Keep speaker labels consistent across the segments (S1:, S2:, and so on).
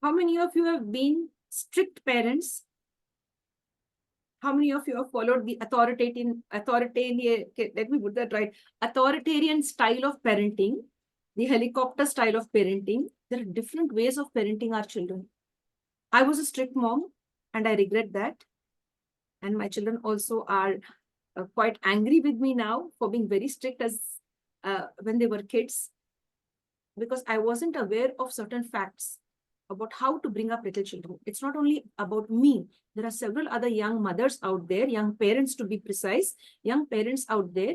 S1: How many of you have been strict parents? How many of you have followed the let me put that right, authoritarian style of parenting, the helicopter style of parenting? There are different ways of parenting our children. I was a strict mom and I regret that. And my children also are quite angry with me now for being very strict as when they were kids, because I wasn't aware of certain facts about how to bring up little children. It's not only about me. There are several other young mothers out there, young parents to be precise, young parents out there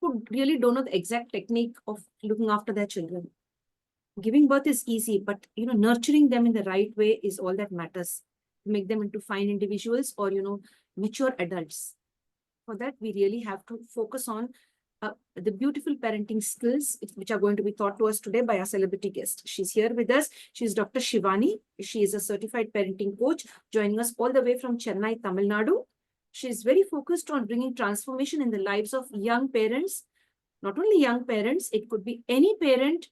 S1: who really don't know the exact technique of looking after their children. Giving birth is easy, but nurturing them in the right way is all that matters. Make them into fine individuals or mature adults. For that, we really have to focus on the beautiful parenting skills which are going to be taught to us today by our celebrity guest. She's here with us. She's Dr. Shivani. She is a certified parenting coach, joining us all the way from Chennai, Tamil Nadu. She's very focused on bringing transformation in the lives of young parents. Not only young parents, it could be any parent,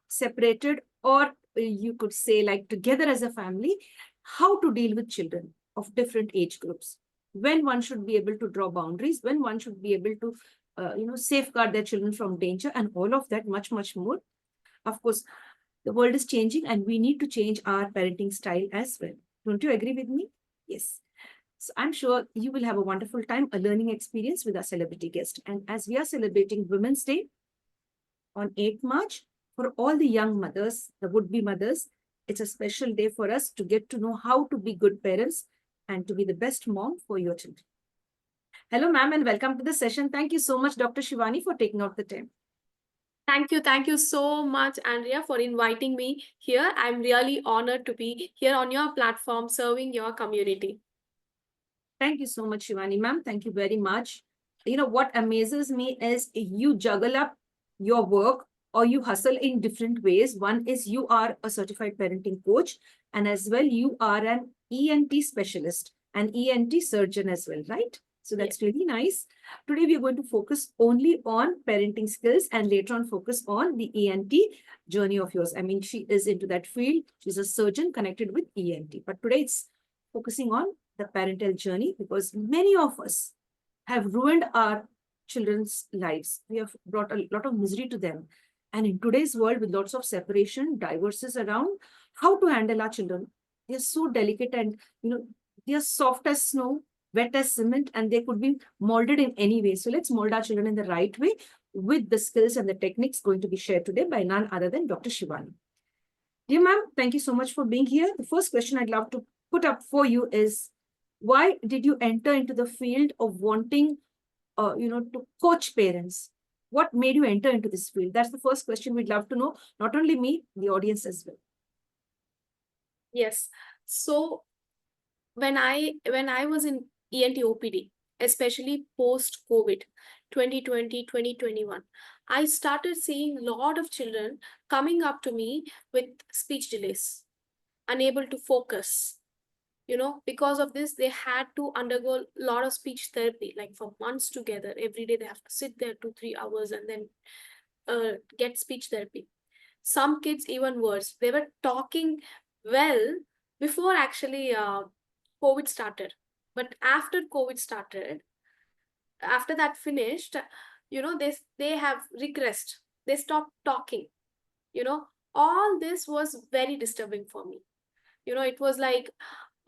S1: separated, or you could say like together as a family, how to deal with children of different age groups, when one should be able to draw boundaries, when one should be able to safeguard their children from danger, and all of that, much, much more. Of course, the world is changing and we need to change our parenting style as well. Don't you agree with me? Yes. So I'm sure you will have a wonderful time, a learning experience with our celebrity guest. And as we are celebrating Women's Day on 8th March, for all the young mothers, the would-be mothers, it's a special day for us to get to know how to be good parents and to be the best mom for your children. Hello, ma'am, and welcome to the session. Thank you so much, Dr. Shivani, for taking out the time.
S2: Thank you. Thank you so much, Andrea, for inviting me here. I'm really honored to be here on your platform, serving your community.
S1: Thank you so much, Shivani, ma'am. Thank you very much. What amazes me is you juggle up your work or you hustle in different ways. One is you are a certified parenting coach, and as well, you are an ENT specialist, an ENT surgeon as well, right? So that's really nice. Today, we are going to focus only on parenting skills and later on focus on the ENT journey of yours. I mean, she is into that field. She's a surgeon connected with ENT. But today, it's focusing on the parental journey, because many of us have ruined our children's lives. We have brought a lot of misery to them. And in today's world, with lots of separation, divorces around, how to handle our children? They're so delicate and, they are soft as snow, wet as cement, and they could be molded in any way. So let's mold our children in the right way with the skills and the techniques going to be shared today by none other than Dr. Shivani. Dear ma'am, thank you so much for being here. The first question I'd love to put up for you is, why did you enter into the field of wanting, to coach parents? What made you enter into this field? That's the first question we'd love to know. Not only me, the audience as well.
S2: Yes. So when I was in ENT OPD, especially post-COVID, 2020, 2021, I started seeing a lot of children coming up to me with speech delays, unable to focus. Because of this, they had to undergo a lot of speech therapy, like for months together. Every day they have to sit there 2-3 hours and then get speech therapy. Some kids even worse. They were talking well before actually COVID started. But after COVID started, after that finished, they have regressed. They stopped talking. All this was very disturbing for me. It was like,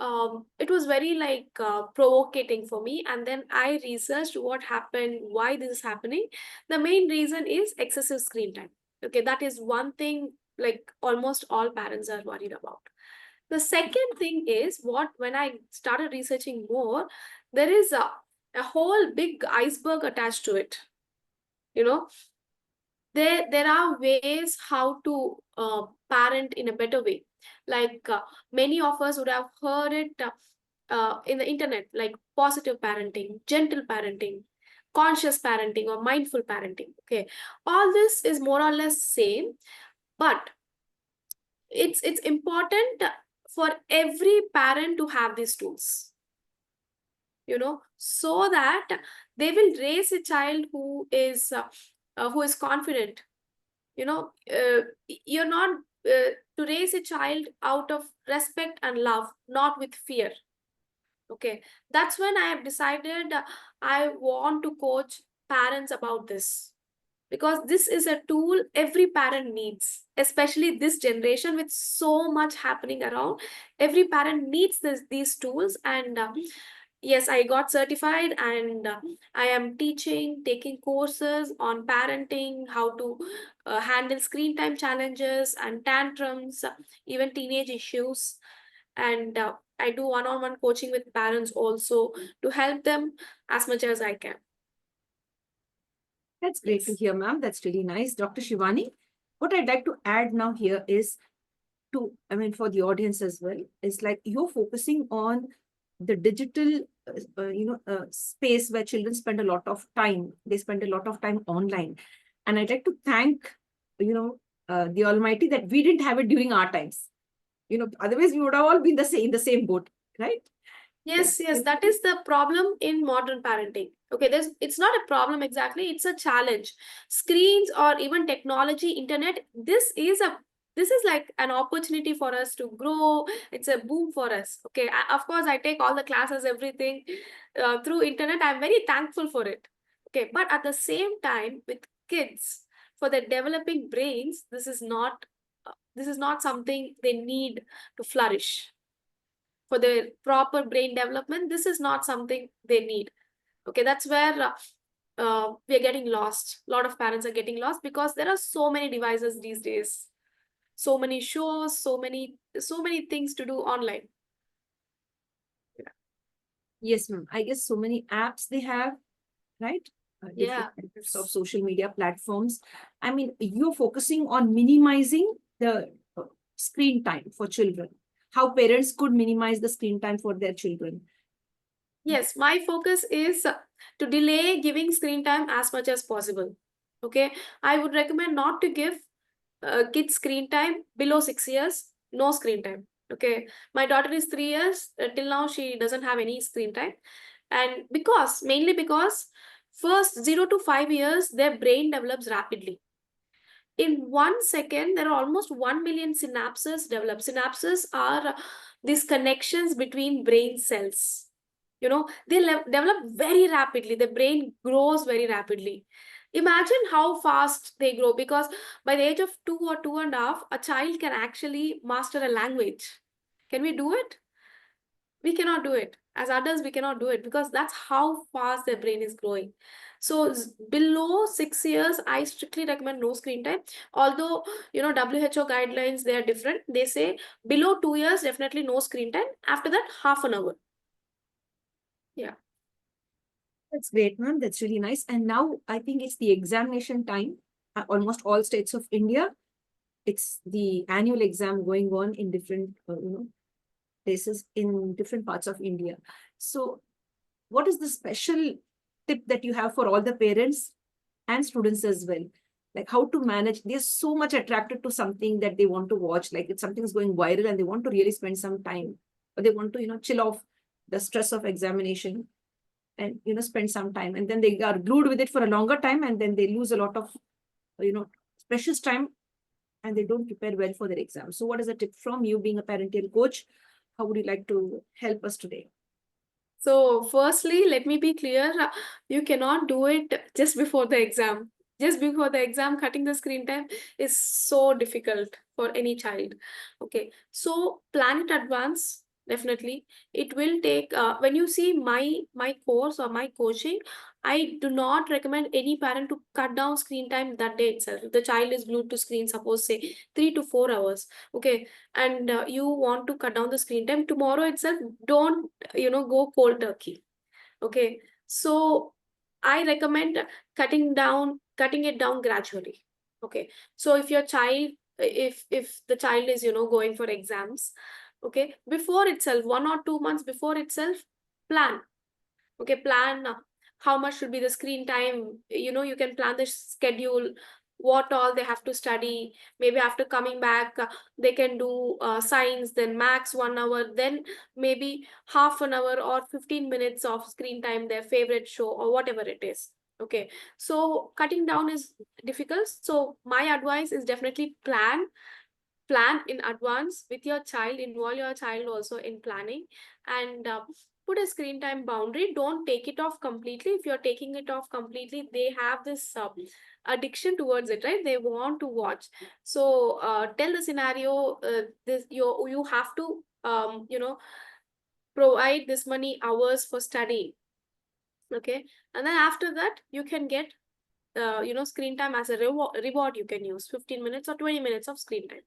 S2: it was very provocating for me. And then I researched what happened, why this is happening. The main reason is excessive screen time. Okay, that is one thing like almost all parents are worried about. The second thing is when I started researching more, there is a whole big iceberg attached to it. There are ways how to parent in a better way. Like many of us would have heard it in the internet, like positive parenting, gentle parenting, conscious parenting, or mindful parenting. Okay, all this is more or less same, but it's important for every parent to have these tools, so that they will raise a child who is confident. You're not to raise a child out of respect and love, not with fear. Okay, that's when I have decided I want to coach parents about this, because this is a tool every parent needs, especially this generation with so much happening around. Every parent needs these tools. And yes, I got certified, and I am teaching, taking courses on parenting, how to handle screen time challenges and tantrums, even teenage issues. And I do one-on-one coaching with parents also, to help them as much as I can.
S1: That's great to
S2: Yes.
S1: hear, ma'am. That's really nice. Dr. Shivani, what I'd like to add now here is to, I mean, for the audience as well, is like you're focusing on the digital, space where children spend a lot of time. They spend a lot of time online. And I'd like to thank, the Almighty that we didn't have it during our times. Otherwise we would have all been in the same boat, right?
S2: Yes, yes, that is the problem in modern parenting. Okay, it's not a problem exactly, it's a challenge. Screens or even technology, internet, this is like an opportunity for us to grow. It's a boom for us. Okay, of course, I take all the classes, everything through internet. I'm very thankful for it. Okay, but at the same time, with kids, for their developing brains, this is not something they need to flourish. For their proper brain development, this is not something they need. Okay, that's where we are getting lost. A lot of parents are getting lost because there are so many devices these days, so many shows, so many things to do online. Yeah.
S1: Yes, ma'am. I guess so many apps they have, right? Different
S2: Yeah.
S1: types of social media platforms. I mean, you're focusing on minimizing the screen time for children. How parents could minimize the screen time for their children.
S2: Yes, my focus is to delay giving screen time as much as possible. Okay, I would recommend not to give kids screen time below 6 years, no screen time. Okay, my daughter is 3 years. Till now, she doesn't have any screen time. And mainly because first 0 to 5 years, their brain develops rapidly. In 1 second, there are almost 1 million synapses develop. Synapses are these connections between brain cells. They develop very rapidly. The brain grows very rapidly. Imagine how fast they grow, because by the age of 2 or 2.5, a child can actually master a language. Can we do it? We cannot do it. As adults, we cannot do it, because that's how fast their brain is growing. So below 6 years, I strictly recommend no screen time. Although, WHO guidelines, they are different. They say below 2 years, definitely no screen time. After that, half an hour. Yeah.
S1: That's great, ma'am. That's really nice. And now I think it's the examination time. Almost all states of India, it's the annual exam going on in different, places in different parts of India. So what is the special tip that you have for all the parents and students as well? Like how to manage, they're so much attracted to something that they want to watch, like if something's going viral and they want to really spend some time, or they want to, chill off the stress of examination and, spend some time. And then they are glued with it for a longer time and then they lose a lot of, precious time and they don't prepare well for their exam. So what is a tip from you being a parental coach? How would you like to help us today?
S2: So, firstly, let me be clear, you cannot do it just before the exam. Just before the exam, cutting the screen time is so difficult for any child. Okay, so plan it advance. Definitely, it will take. When you see my course or my coaching, I do not recommend any parent to cut down screen time that day itself. If the child is glued to screen, suppose say 3 to 4 hours. Okay, and you want to cut down the screen time tomorrow itself, don't go cold turkey. Okay, so I recommend cutting it down gradually. Okay, so if your child, if the child is going for exams, okay, before itself, 1 or 2 months before itself, plan. Okay, plan how much should be the screen time. You can plan the schedule, what all they have to study. Maybe after coming back, they can do science, then max 1 hour, then maybe half an hour or 15 minutes of screen time, their favorite show or whatever it is. Okay, so cutting down is difficult. So my advice is definitely plan plan in advance with your child, involve your child also in planning, and put a screen time boundary. Don't take it off completely. If you're taking it off completely, they have this addiction towards it, right? They want to watch. So tell the scenario, this you have to provide this many hours for studying. Okay, and then after that you can get screen time as a reward. You can use 15 minutes or 20 minutes of screen time.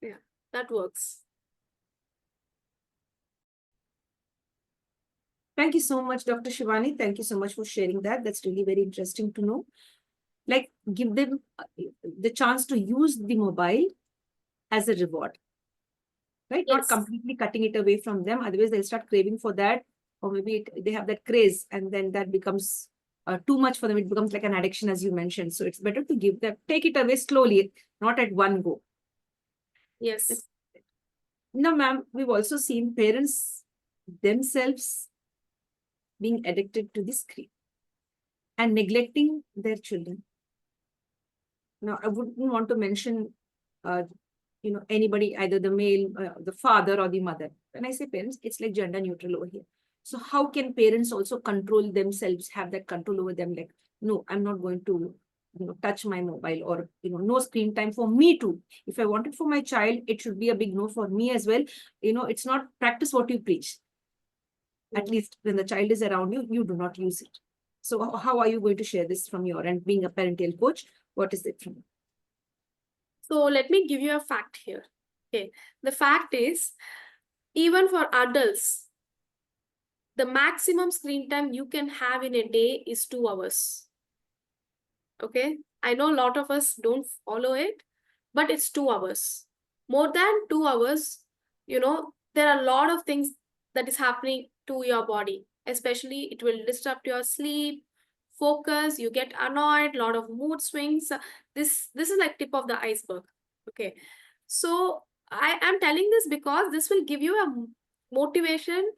S2: Yeah, that works.
S1: Thank you so much, Dr. Shivani. Thank you so much for sharing that. That's really very interesting to know. Like, give them the chance to use the mobile as a reward, right? Not
S2: Yes.
S1: completely cutting it away from them. Otherwise, they'll start craving for that, or maybe they have that craze, and then that becomes too much for them. It becomes like an addiction, as you mentioned. So it's better to give them, take it away slowly, not at one go.
S2: Yes.
S1: Now, ma'am, we've also seen parents themselves being addicted to the screen and neglecting their children. Now, I wouldn't want to mention, anybody, either the male, the father or the mother. When I say parents, it's like gender neutral over here. So how can parents also control themselves, have that control over them? Like, no, I'm not going to, touch my mobile, or, no screen time for me too. If I want it for my child, it should be a big no for me as well. It's not practice what you preach. At least when the child is around you, you do not use it. So how are you going to share this from your end, being a parental coach? What is it from you?
S2: So let me give you a fact here. Okay. The fact is, even for adults, the maximum screen time you can have in a day is 2 hours. Okay. I know a lot of us don't follow it, but it's 2 hours. More than 2 hours, there are a lot of things that is happening to your body. Especially, it will disrupt your sleep, focus, you get annoyed, lot of mood swings. This is like tip of the iceberg. Okay. So I am telling this because this will give you a motivation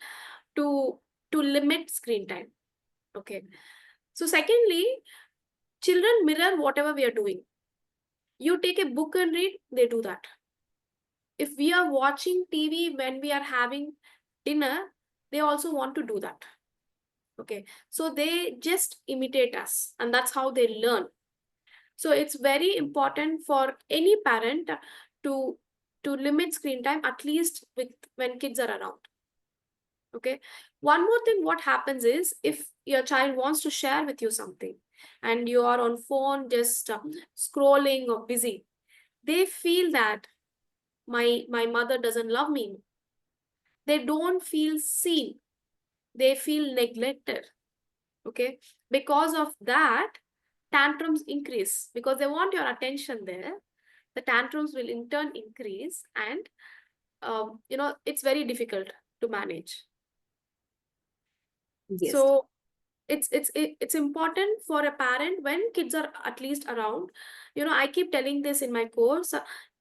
S2: to limit screen time. Okay. So secondly, children mirror whatever we are doing. You take a book and read, they do that. If we are watching TV when we are having dinner, they also want to do that. Okay. So they just imitate us, and that's how they learn. So it's very important for any parent to limit screen time, at least with when kids are around. Okay. One more thing, what happens is, if your child wants to share with you something and you are on phone just scrolling or busy, they feel that my mother doesn't love me. They don't feel seen. They feel neglected. Okay. Because of that, tantrums increase because they want your attention there. The tantrums will in turn increase, and it's very difficult to manage.
S1: Yes.
S2: So it's important for a parent, when kids are at least around. I keep telling this in my course,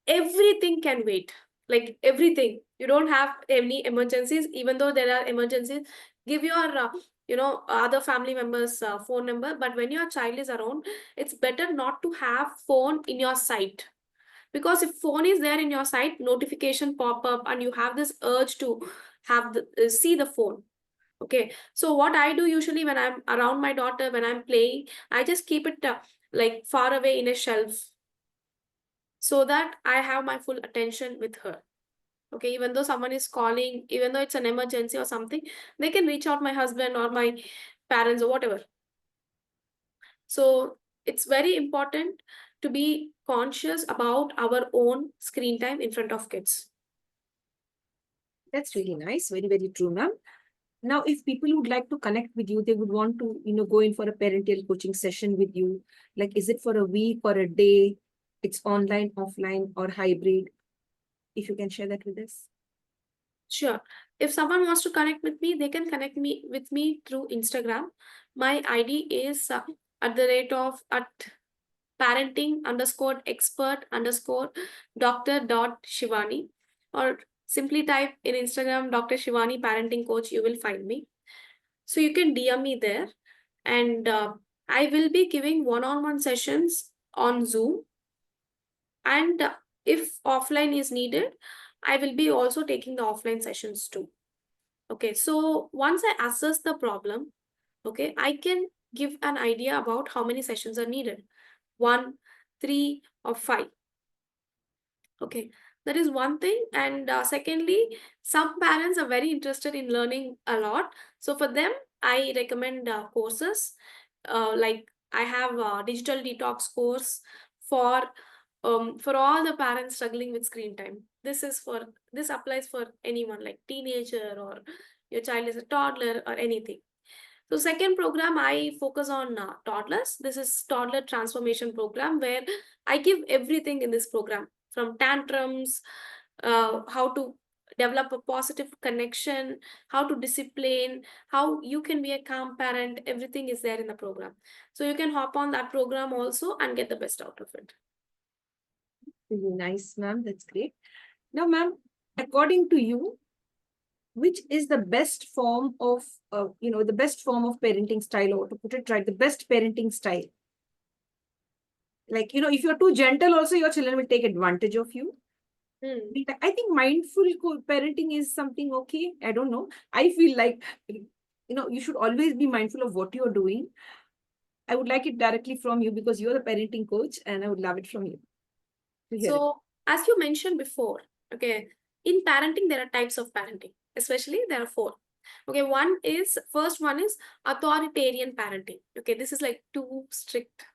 S2: everything can wait. Like everything, you don't have any emergencies. Even though there are emergencies, give your other family members phone number. But when your child is around, it's better not to have phone in your sight, because if phone is there in your sight, notification pop up and you have this urge to have see the phone. Okay, so what I do usually when I'm around my daughter, when I'm playing, I just keep it like far away in a shelf, so that I have my full attention with her. Okay, even though someone is calling, even though it's an emergency or something, they can reach out my husband or my parents or whatever. So it's very important to be conscious about our own screen time in front of kids.
S1: That's really nice. Very, very true, ma'am. Now, if people would like to connect with you, they would want to, go in for a parental coaching session with you. Like, is it for a week or a day? It's online, offline, or hybrid? If you can share that with us.
S2: Sure. If someone wants to connect with me, they can connect with me through Instagram. My ID is at the rate of at parenting_expert_Dr.Shivani, or simply type in Instagram Dr. Shivani Parenting Coach, you will find me. So you can DM me there, and I will be giving one-on-one sessions on Zoom. And if offline is needed, I will be also taking the offline sessions too. Okay, so once I assess the problem, okay, I can give an idea about how many sessions are needed. 1, 3, or 5. Okay, that is one thing. And secondly, some parents are very interested in learning a lot. So for them, I recommend courses. Like I have a digital detox course for all the parents struggling with screen time. This applies for anyone, like teenager or your child is a toddler or anything. So second program, I focus on toddlers. This is toddler transformation program where I give everything in this program, from tantrums, how to develop a positive connection, how to discipline, how you can be a calm parent. Everything is there in the program. So you can hop on that program also and get the best out of it.
S1: Really nice, ma'am. That's great. Now, ma'am, according to you, which is the best form of, the best form of parenting style, or to put it right, the best parenting style? Like, if you're too gentle, also your children will take advantage of you. I think mindful parenting is something okay. I don't know. I feel like, you should always be mindful of what you're doing. I would like it directly from you because you're the parenting coach, and I would love it from you to hear it.
S2: So, as you mentioned before, okay, in parenting, there are types of parenting, especially there are 4. Okay, first one is authoritarian parenting. Okay, this is like too strict.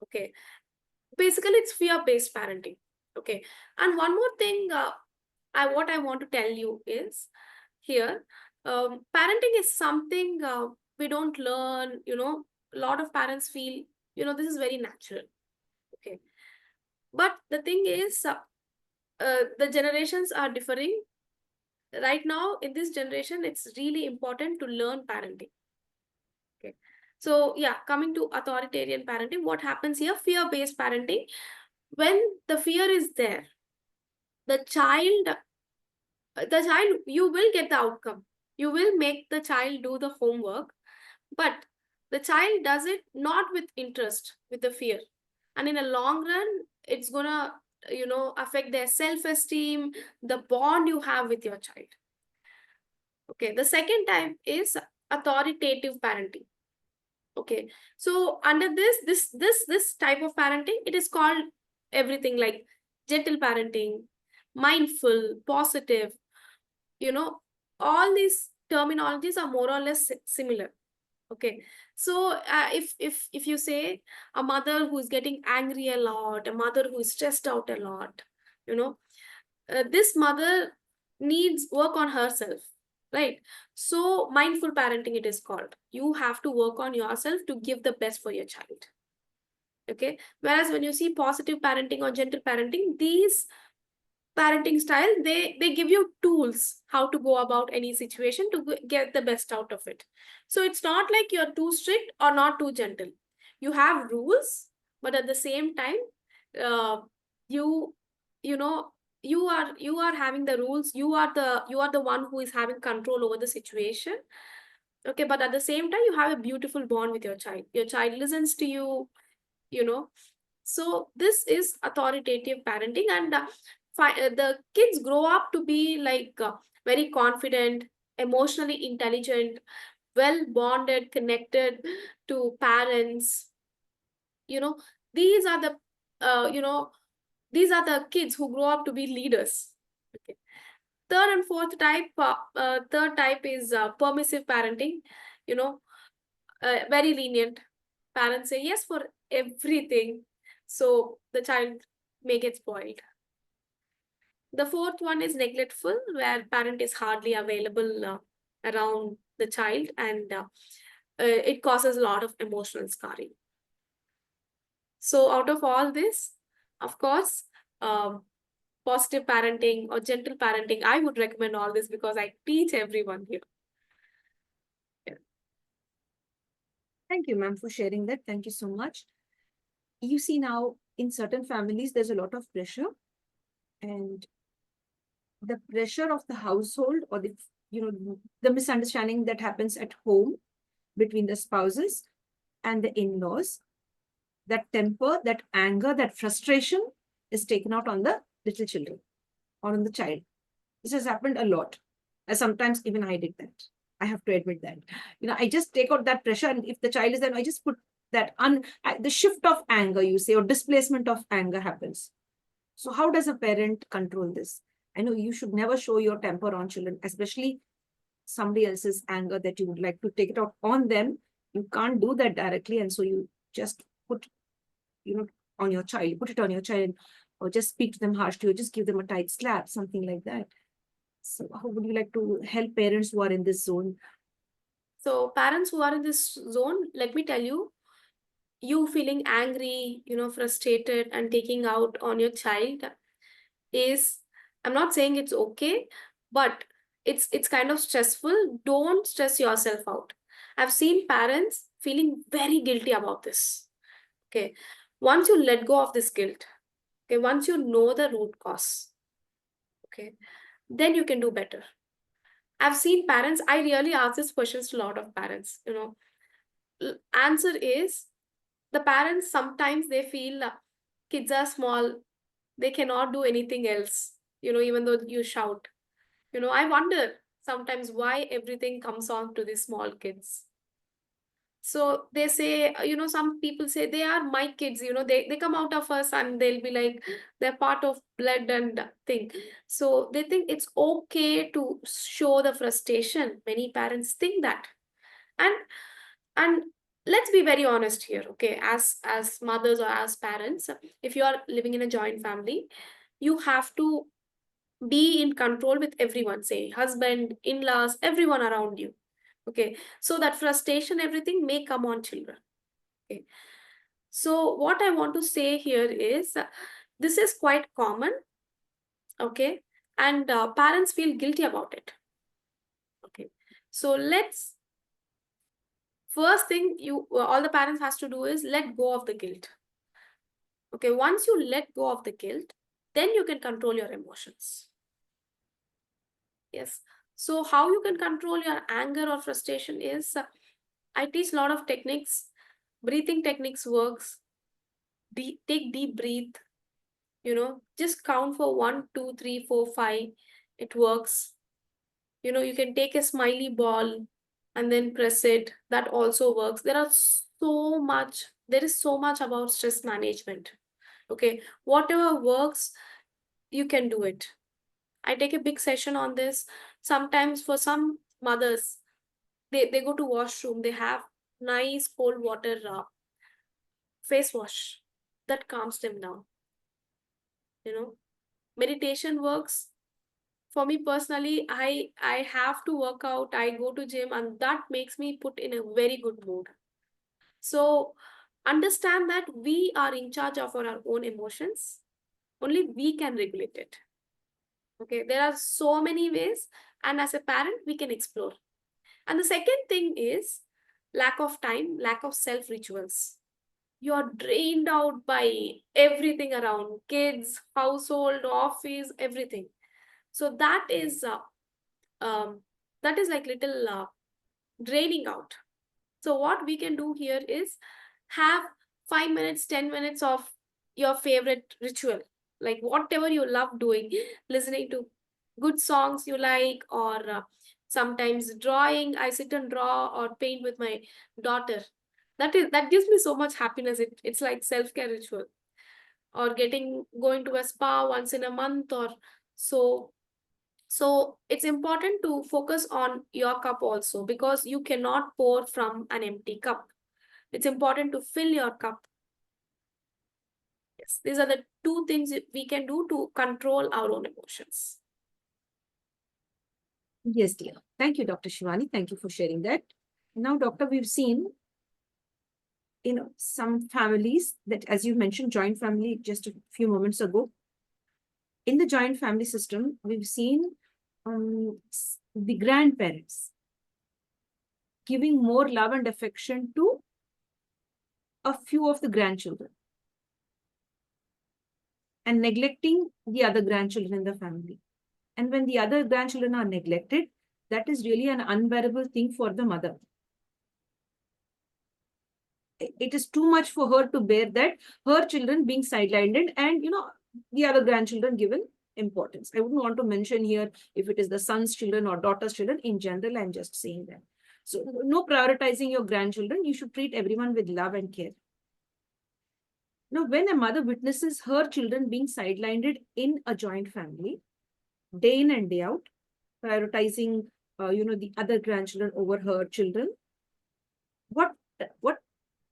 S2: Okay, basically it's fear-based parenting. Okay, and one more thing, what I want to tell you is here, parenting is something we don't learn. A lot of parents feel, this is very natural. Okay, but the thing is, the generations are differing. Right now, in this generation, it's really important to learn parenting. Okay. So, yeah, coming to authoritarian parenting, what happens here? Fear-based parenting. When the fear is there, the child, you will get the outcome. You will make the child do the homework, but the child does it not with interest, with the fear. And in a long run, it's gonna, affect their self-esteem, the bond you have with your child. Okay, the second type is authoritative parenting. Okay, so under this type of parenting, it is called everything like gentle parenting, mindful, positive. You know, all these terminologies are more or less similar. Okay, so if you say a mother who is getting angry a lot, a mother who is stressed out a lot, this mother needs work on herself, right? So mindful parenting, it is called. You have to work on yourself to give the best for your child. Okay, whereas when you see positive parenting or gentle parenting, these parenting style, they give you tools how to go about any situation to get the best out of it. So it's not like you're too strict or not too gentle. You have rules, but at the same time, uh, you you know you are having the rules. You are the one who is having control over the situation. Okay, but at the same time, you have a beautiful bond with your child. Your child listens to you. you know so this is authoritative parenting, and the kids grow up to be like very confident, emotionally intelligent, well bonded, connected to parents. you know these are the uh, you know these are the kids who grow up to be leaders. Okay. Third type is permissive parenting. you know Very lenient. Parents say yes for everything, so the child may get spoiled. The fourth one is neglectful, where parent is hardly available around the child, and it causes a lot of emotional scarring. So out of all this, of course, um, positive parenting or gentle parenting, I would recommend all this because I teach everyone here. Yeah.
S1: Thank you, ma'am, for sharing that. Thank you so much. You see, now in certain families, there's a lot of pressure, and the pressure of the household, or the misunderstanding that happens at home between the spouses and the in-laws, that temper, that anger, that frustration is taken out on the little children or on the child. This has happened a lot. Sometimes even I did that. I have to admit that. I just take out that pressure, and if the child is there, I just put that the shift of anger, you say, or displacement of anger happens. So how does a parent control this? I know you should never show your temper on children, especially somebody else's anger that you would like to take it out on them. You can't do that directly, and so you just put, on your child, put it on your child, or just speak to them harshly, or just give them a tight slap, something like that. So how would you like to help parents who are in this zone?
S2: So parents who are in this zone, let me tell you, you feeling angry, frustrated and taking out on your child is, I'm not saying it's okay, but it's kind of stressful. Don't stress yourself out. I've seen parents feeling very guilty about this. Okay. Once you let go of this guilt, okay, once you know the root cause, okay, then you can do better. I've seen parents, I really ask these questions to a lot of parents, answer is, the parents sometimes they feel kids are small, they cannot do anything else, even though you shout. I wonder sometimes why everything comes on to these small kids. So they say, some people say they are my kids, they come out of us and they'll be like, they're part of blood and thing. So they think it's okay to show the frustration. Many parents think that. And let's be very honest here, okay? As mothers or as parents, if you are living in a joint family, you have to be in control with everyone, say husband, in-laws, everyone around you. Okay, so that frustration, everything may come on children. Okay, so what I want to say here is this is quite common. Okay, and parents feel guilty about it. Okay, so let's, first thing you all the parents has to do is let go of the guilt. Okay, once you let go of the guilt, then you can control your emotions. Yes. So how you can control your anger or frustration is, I teach a lot of techniques. Breathing techniques works. Take deep breath. Just count for 1, 2, 3, 4, 5. It works. You can take a smiley ball and then press it. That also works. There is so much about stress management. Okay. Whatever works, you can do it. I take a big session on this. Sometimes for some mothers, they go to washroom, they have nice cold water face wash that calms them down. Meditation works. For me personally, I have to work out, I go to gym, and that makes me put in a very good mood. So understand that we are in charge of our own emotions. Only we can regulate it. Okay, there are so many ways, and as a parent, we can explore. And the second thing is lack of time, lack of self rituals. You're drained out by everything around kids, household, office, everything. So that is like little draining out. So what we can do here is have 5 minutes, 10 minutes of your favorite ritual, like whatever you love doing, listening to good songs you like, or sometimes drawing. I sit and draw or paint with my daughter. That gives me so much happiness. It's like self-care ritual. Or going to a spa once in a month or so. So it's important to focus on your cup also, because you cannot pour from an empty cup. It's important to fill your cup. Yes, these are the two things we can do to control our own emotions.
S1: Yes, dear. Thank you, Dr. Shivani. Thank you for sharing that. Now, doctor, we've seen, some families that, as you mentioned, joint family just a few moments ago. In the joint family system, we've seen the grandparents giving more love and affection to a few of the grandchildren and neglecting the other grandchildren in the family. And when the other grandchildren are neglected, that is really an unbearable thing for the mother. It is too much for her to bear that her children being sidelined, and the other grandchildren given importance. I wouldn't want to mention here if it is the son's children or daughter's children. In general, I'm just saying that. So no prioritizing your grandchildren. You should treat everyone with love and care. Now, when a mother witnesses her children being sidelined in a joint family, day in and day out, prioritizing, the other grandchildren over her children, what, what,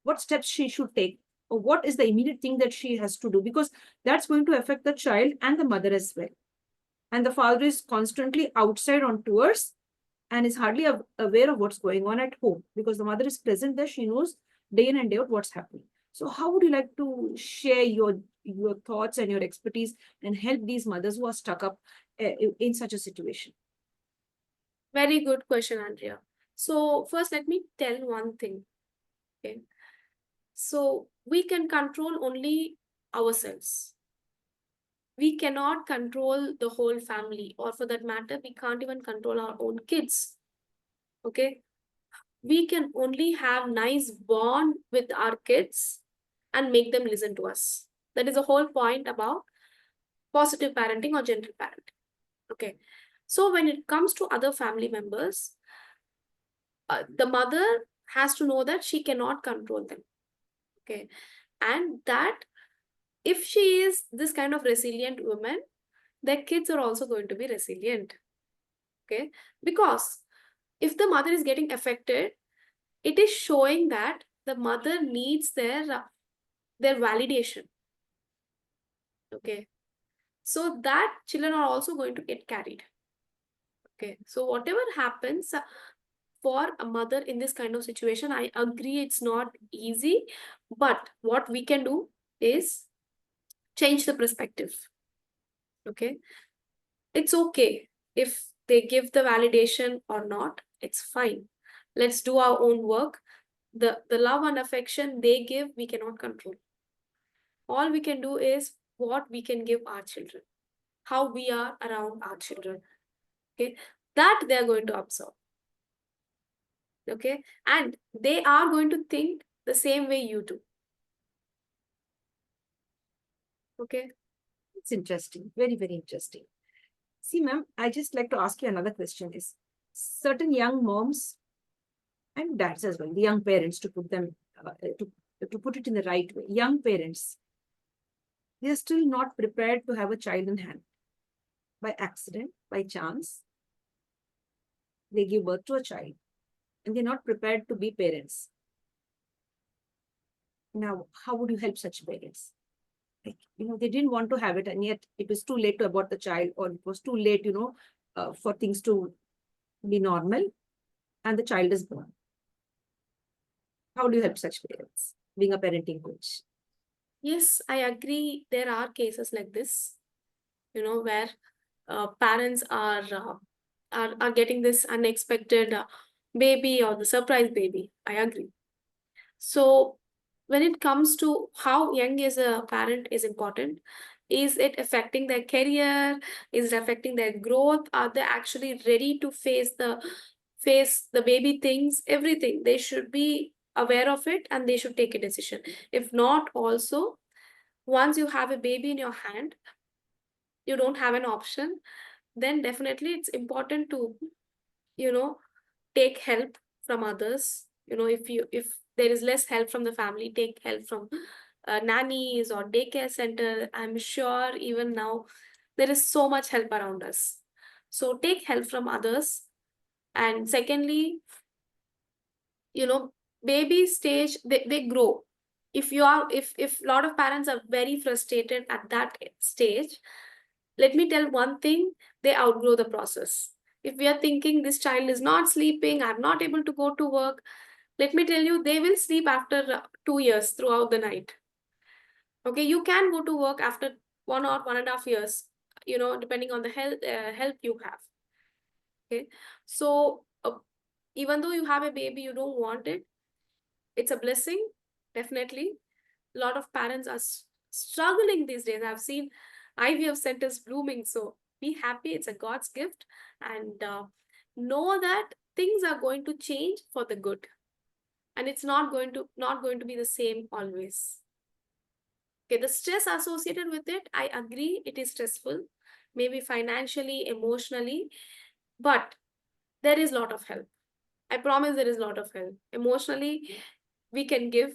S1: what steps she should take, or what is the immediate thing that she has to do? Because that's going to affect the child and the mother as well. And the father is constantly outside on tours and is hardly aware of what's going on at home, because the mother is present there. She knows day in and day out what's happening. So how would you like to share your thoughts and your expertise and help these mothers who are stuck up in such a situation?
S2: Very good question, Andrea. So first, let me tell one thing. Okay. So we can control only ourselves. We cannot control the whole family, or for that matter, we can't even control our own kids. Okay. We can only have nice bond with our kids and make them listen to us. That is the whole point about positive parenting or gentle parenting. Okay. So when it comes to other family members, the mother has to know that she cannot control them. Okay. And that if she is this kind of resilient woman, their kids are also going to be resilient. Okay. Because if the mother is getting affected, it is showing that the mother needs their validation. Okay. So that children are also going to get carried. Okay. So whatever happens for a mother in this kind of situation, I agree it's not easy, but what we can do is change the perspective. Okay. It's okay if they give the validation or not, it's fine. Let's do our own work. The love and affection they give, we cannot control. All we can do is what we can give our children, how we are around our children. Okay. That they are going to observe. Okay. And they are going to think the same way you do. Okay.
S1: It's interesting. Very, very interesting. See, ma'am, I just like to ask you another question is, certain young moms and dads as well, the young parents, to put them, to put it in the right way, young parents, they are still not prepared to have a child in hand. By accident, by chance, they give birth to a child and they're not prepared to be parents. Now, how would you help such parents? Like, they didn't want to have it, and yet it was too late to abort the child, or it was too late, for things to be normal, and the child is born. How do you help such parents, being a parenting coach?
S2: Yes, I agree. There are cases like this, where parents are getting this unexpected baby or the surprise baby. I agree. So when it comes to how young as a parent is important, is it affecting their career? Is it affecting their growth? Are they actually ready to face the baby things? Everything. They should be aware of it and they should take a decision. If not, also, once you have a baby in your hand, you don't have an option, then definitely it's important to, you know, take help from others. If there is less help from the family, take help from nannies or daycare center. I'm sure even now there is so much help around us. So take help from others. And secondly, baby stage, they grow. If a lot of parents are very frustrated at that stage, let me tell one thing, they outgrow the process. If we are thinking this child is not sleeping, I'm not able to go to work, let me tell you, they will sleep after 2 years throughout the night. Okay, you can go to work after 1 or 1.5 years, depending on the help you have. Okay, so even though you have a baby, you don't want it, it's a blessing, definitely. A lot of parents are struggling these days. I've seen IVF centers blooming, so be happy, it's a God's gift, and know that things are going to change for the good, and it's not going to be the same always. Okay, the stress associated with it, I agree, it is stressful, maybe financially, emotionally, but there is a lot of help. I promise there is a lot of help. Emotionally, we can give,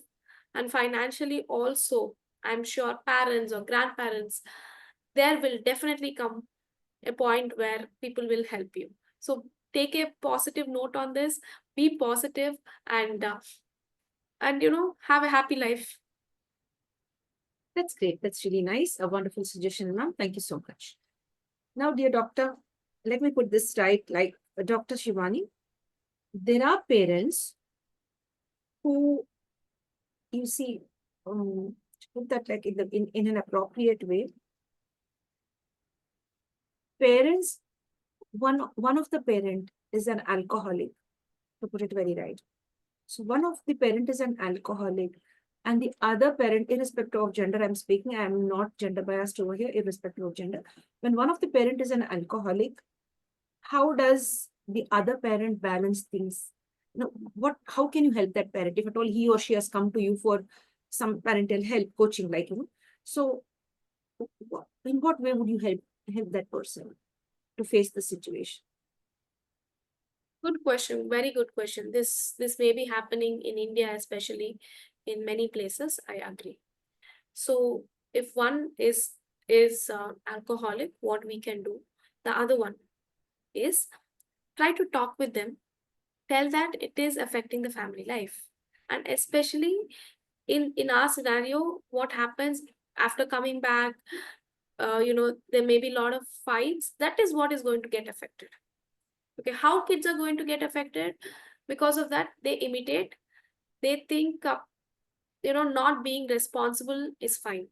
S2: and financially also, I'm sure parents or grandparents, there will definitely come a point where people will help you. So take a positive note on this, be positive, and have a happy life.
S1: That's great. That's really nice. A wonderful suggestion, ma'am. Thank you so much. Now, dear doctor, let me put this right. Like Dr. Shivani, there are parents who, you see, to put that like in an appropriate way, parents, one of the parent is an alcoholic, to put it very right. So one of the parent is an alcoholic, and the other parent, irrespective of gender, I'm speaking, I'm not gender biased over here, irrespective of gender. When one of the parent is an alcoholic, how does the other parent balance things? How can you help that parent if at all he or she has come to you for some parental help, coaching, so in what way would you help that person to face the situation?
S2: Good question, very good question. This may be happening in India, especially in many places. I agree. So if one is alcoholic, what we can do? The other one is try to talk with them, tell that it is affecting the family life, and especially in our scenario, what happens after coming back? There may be a lot of fights. That is what is going to get affected. Okay, how kids are going to get affected? Because of that, they imitate. They think not being responsible is fine.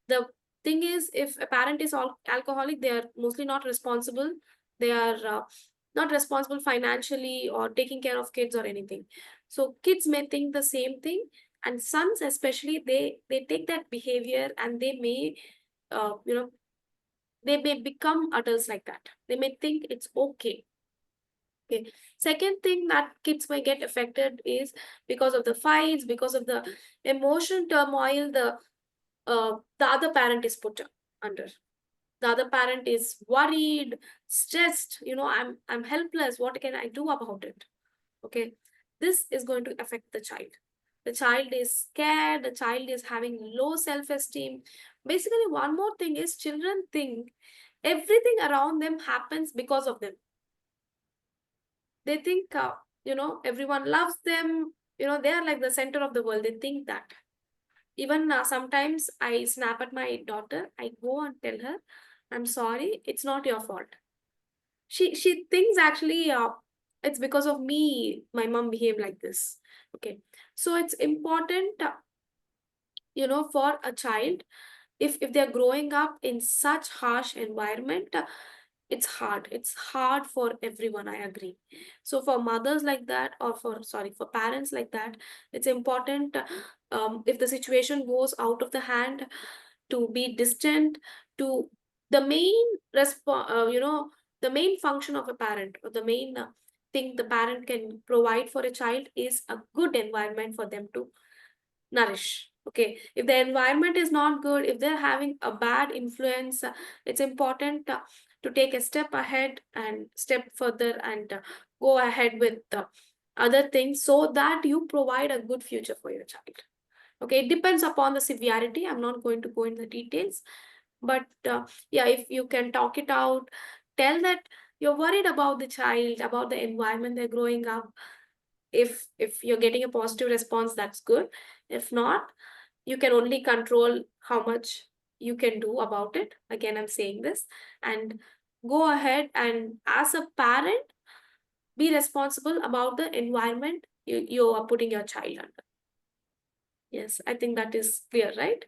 S2: The thing is, if a parent is alcoholic, they are mostly not responsible. They are not responsible financially or taking care of kids or anything. So kids may think the same thing, and sons especially, they take that behavior, and they may uh, you know they may become adults like that. They may think it's okay. Okay. Second thing that kids may get affected is because of the fights, because of the emotion turmoil the other parent is put under. The other parent is worried, stressed. I'm helpless. What can I do about it? Okay. This is going to affect the child. The child is scared. The child is having low self-esteem. Basically, one more thing is children think everything around them happens because of them. They think everyone loves them. They are like the center of the world. They think that. Even sometimes I snap at my daughter. I go and tell her, I'm sorry, it's not your fault. She thinks actually it's because of me my mom behaved like this. Okay. So it's important for a child, if they're growing up in such harsh environment, it's hard for everyone, I agree. So for mothers like that, or for parents like that, it's important, if the situation goes out of the hand, to be distant, to the main the main function of a parent, or the main thing the parent can provide for a child, is a good environment for them to nourish. Okay, if the environment is not good, if they're having a bad influence, it's important to take a step ahead and step further, and go ahead with other things, so that you provide a good future for your child. Okay, it depends upon the severity. I'm not going to go into the details, but yeah, if you can talk it out, tell that you're worried about the child, about the environment they're growing up. If you're getting a positive response, that's good. If not, you can only control how much you can do about it. Again, I'm saying this, and go ahead, and as a parent, be responsible about the environment you are putting your child under. Yes, I think that is clear, right?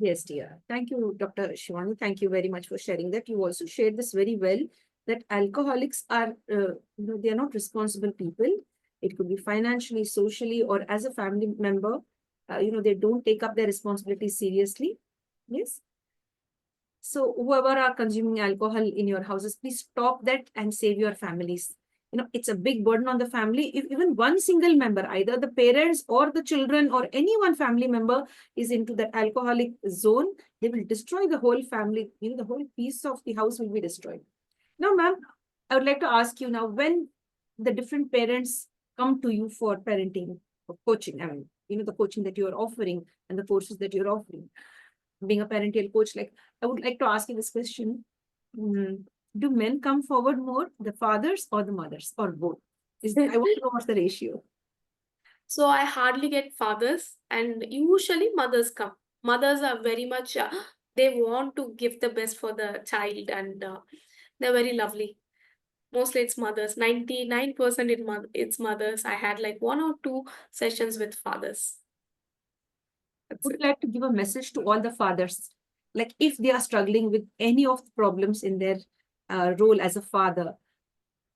S1: Yes, dear. Thank you, Dr. Shivani. Thank you very much for sharing that. You also shared this very well, that alcoholics are, they are not responsible people. It could be financially, socially, or as a family member. They don't take up their responsibilities seriously. Yes. So whoever are consuming alcohol in your houses, please stop that and save your families. it's a big burden on the family. If even one single member, either the parents or the children or any one family member is into that alcoholic zone, they will destroy the whole family. The whole piece of the house will be destroyed. Now, ma'am, I would like to ask you now, when the different parents come to you for parenting, for coaching, I mean, the coaching that you are offering and the courses that you're offering, being a parental coach, like, I would like to ask you this question. Mm, do men come forward more, the fathers or the mothers, or both? I want to know what's the ratio.
S2: So I hardly get fathers, and usually mothers come. Mothers are very much, they want to give the best for the child, and they're very lovely. Mostly it's mothers. 99% it's mothers. I had like 1 or 2 sessions with fathers. That's
S1: Would
S2: it.
S1: like to give a message to all the fathers, like if they are struggling with any of the problems in their role as a father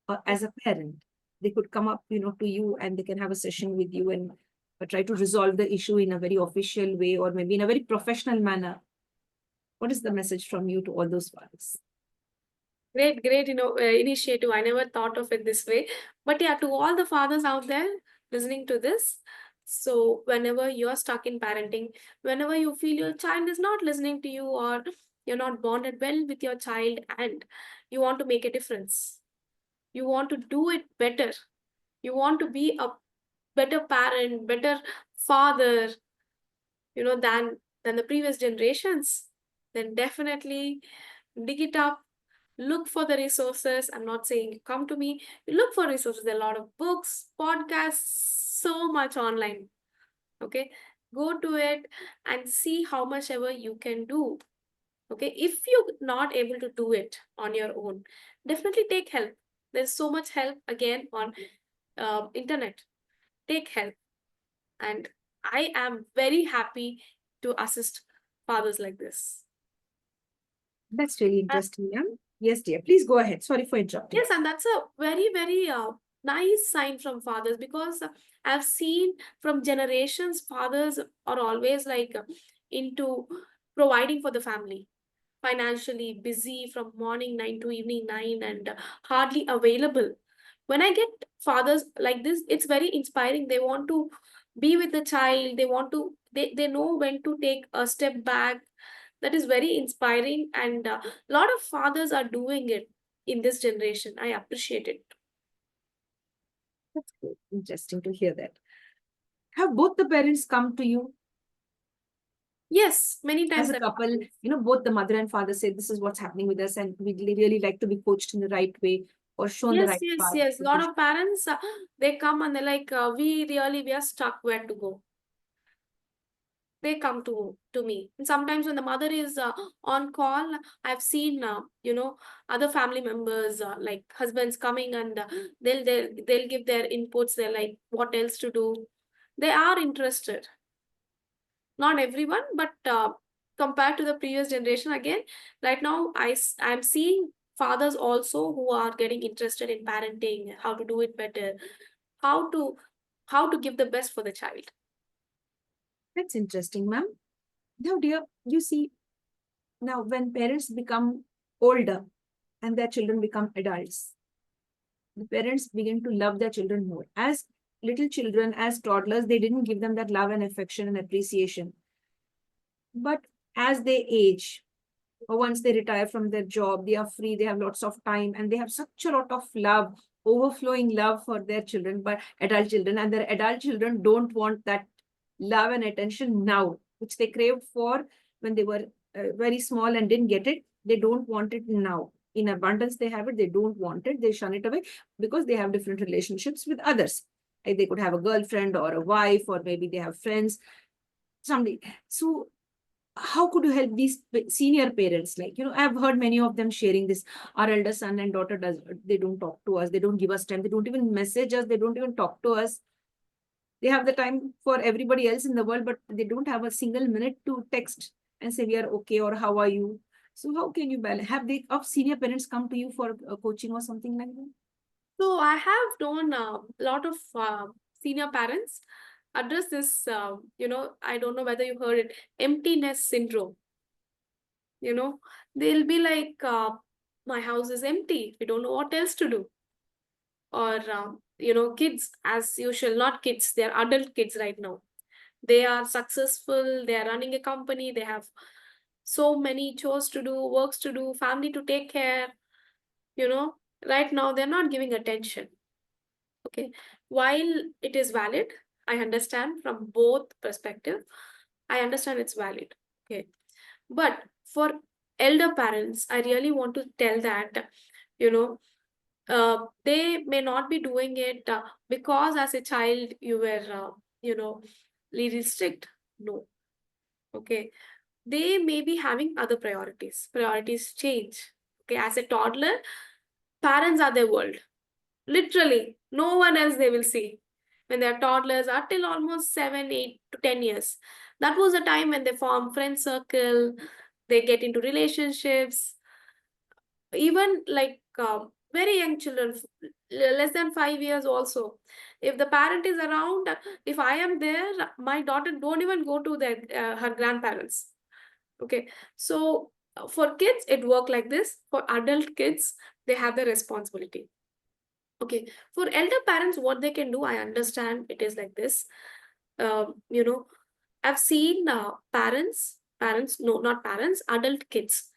S1: or as a parent, they could come up, to you, and they can have a session with you and try to resolve the issue in a very official way or maybe in a very professional manner. What is the message from you to all those fathers?
S2: Great, great, initiative. I never thought of it this way. But yeah, to all the fathers out there listening to this, so whenever you're stuck in parenting, whenever you feel your child is not listening to you, or you're not bonded well with your child, and you want to make a difference, you want to do it better, you want to be a better parent, better father, than the previous generations, then definitely dig it up. Look for the resources. I'm not saying come to me. Look for resources. There are a lot of books, podcasts, so much online. Okay. Go to it and see how much ever you can do. Okay. If you're not able to do it on your own, definitely take help. There's so much help again on internet. Take help. And I am very happy to assist fathers like this.
S1: That's really interesting, yeah. Yes, dear. Please go ahead. Sorry for interrupting.
S2: Yes, and that's a very, very nice sign from fathers, because I've seen from generations, fathers are always like into providing for the family, financially busy from morning 9 to evening 9, and hardly available. When I get fathers like this, it's very inspiring. They want to be with the child, they know when to take a step back. That is very inspiring, and a lot of fathers are doing it in this generation. I appreciate it.
S1: That's good. Interesting to hear that. Have both the parents come to you
S2: Yes, many
S1: as
S2: times
S1: a
S2: that
S1: couple?
S2: happens.
S1: Both the mother and father say, this is what's happening with us, and we really like to be coached in the right way or shown the
S2: Yes,
S1: right
S2: yes,
S1: path.
S2: yes. A lot of parents, they come and they're like, we are stuck where to go. They come to me. And sometimes when the mother is on call, I've seen other family members, like husbands coming, and they'll give their inputs. They're like, what else to do? They are interested. Not everyone, but compared to the previous generation, again, right now I'm seeing fathers also who are getting interested in parenting, how to do it better, how to give the best for the child.
S1: That's interesting, ma'am. Now, dear, you see, now when parents become older and their children become adults, the parents begin to love their children more. As little children, as toddlers, they didn't give them that love and affection and appreciation. But as they age, or once they retire from their job, they are free, they have lots of time, and they have such a lot of love, overflowing love for their children, but adult children, and their adult children don't want that love and attention now, which they craved for when they were very small and didn't get it. They don't want it now. In abundance, they have it, they don't want it, they shun it away because they have different relationships with others. Like they could have a girlfriend or a wife, or maybe they have friends, somebody. So how could you help these senior parents? Like, I've heard many of them sharing this. Our elder son and daughter they don't talk to us, they don't give us time, they don't even message us, they don't even talk to us. They have the time for everybody else in the world, but they don't have a single minute to text and say we are okay or how are you. So how can you balance? Have they of senior parents come to you for coaching or something like that?
S2: So I have known a lot of senior parents address this. I don't know whether you heard it, emptiness syndrome. They'll be like, my house is empty. We don't know what else to do. or kids, as usual, not kids, they're adult kids right now. They are successful, they are running a company, they have so many chores to do, works to do, family to take care. Right now they're not giving attention. Okay, while it is valid, I understand from both perspective, I understand it's valid. Okay, but for elder parents, I really want to tell that, you know they may not be doing it because as a child you were you know little strict. No. Okay, they may be having other priorities change. Okay, as a toddler, parents are their world. Literally, no one else they will see. When they're toddlers, until almost 7, 8 to 10 years. That was the time when they form friend circle, they get into relationships. Even like very young children, less than 5 years also. If the parent is around, if I am there, my daughter don't even go to their her grandparents. Okay, so for kids it work like this. For adult kids, they have the responsibility. Okay, for elder parents, what they can do, I understand it is like this. You know, I've seen parents, no, not parents, adult kids.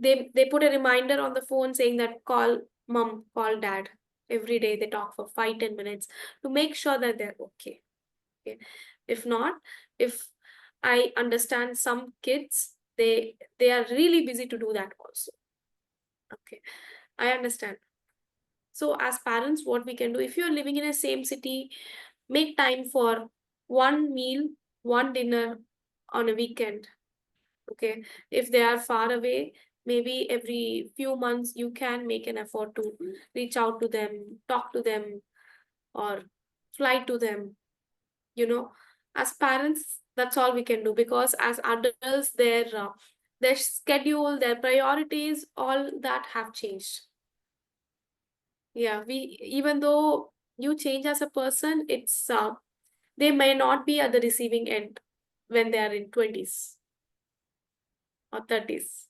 S2: They put a reminder on the phone saying that call mom, call dad. Every day they talk for 5-10 minutes to make sure that they're okay. Okay, if not, if I understand some kids, they are really busy to do that also. Okay, I understand. So as parents, what we can do, if you're living in a same city, make time for one meal, one dinner on a weekend. Okay. If they are far away, maybe every few months you can make an effort to reach out to them, talk to them, or fly to them. As parents, that's all we can do, because as adults, their schedule, their priorities, all that have changed. Yeah, we even though you change as a person, it's they may not be at the receiving end when they are in 20s or 30s.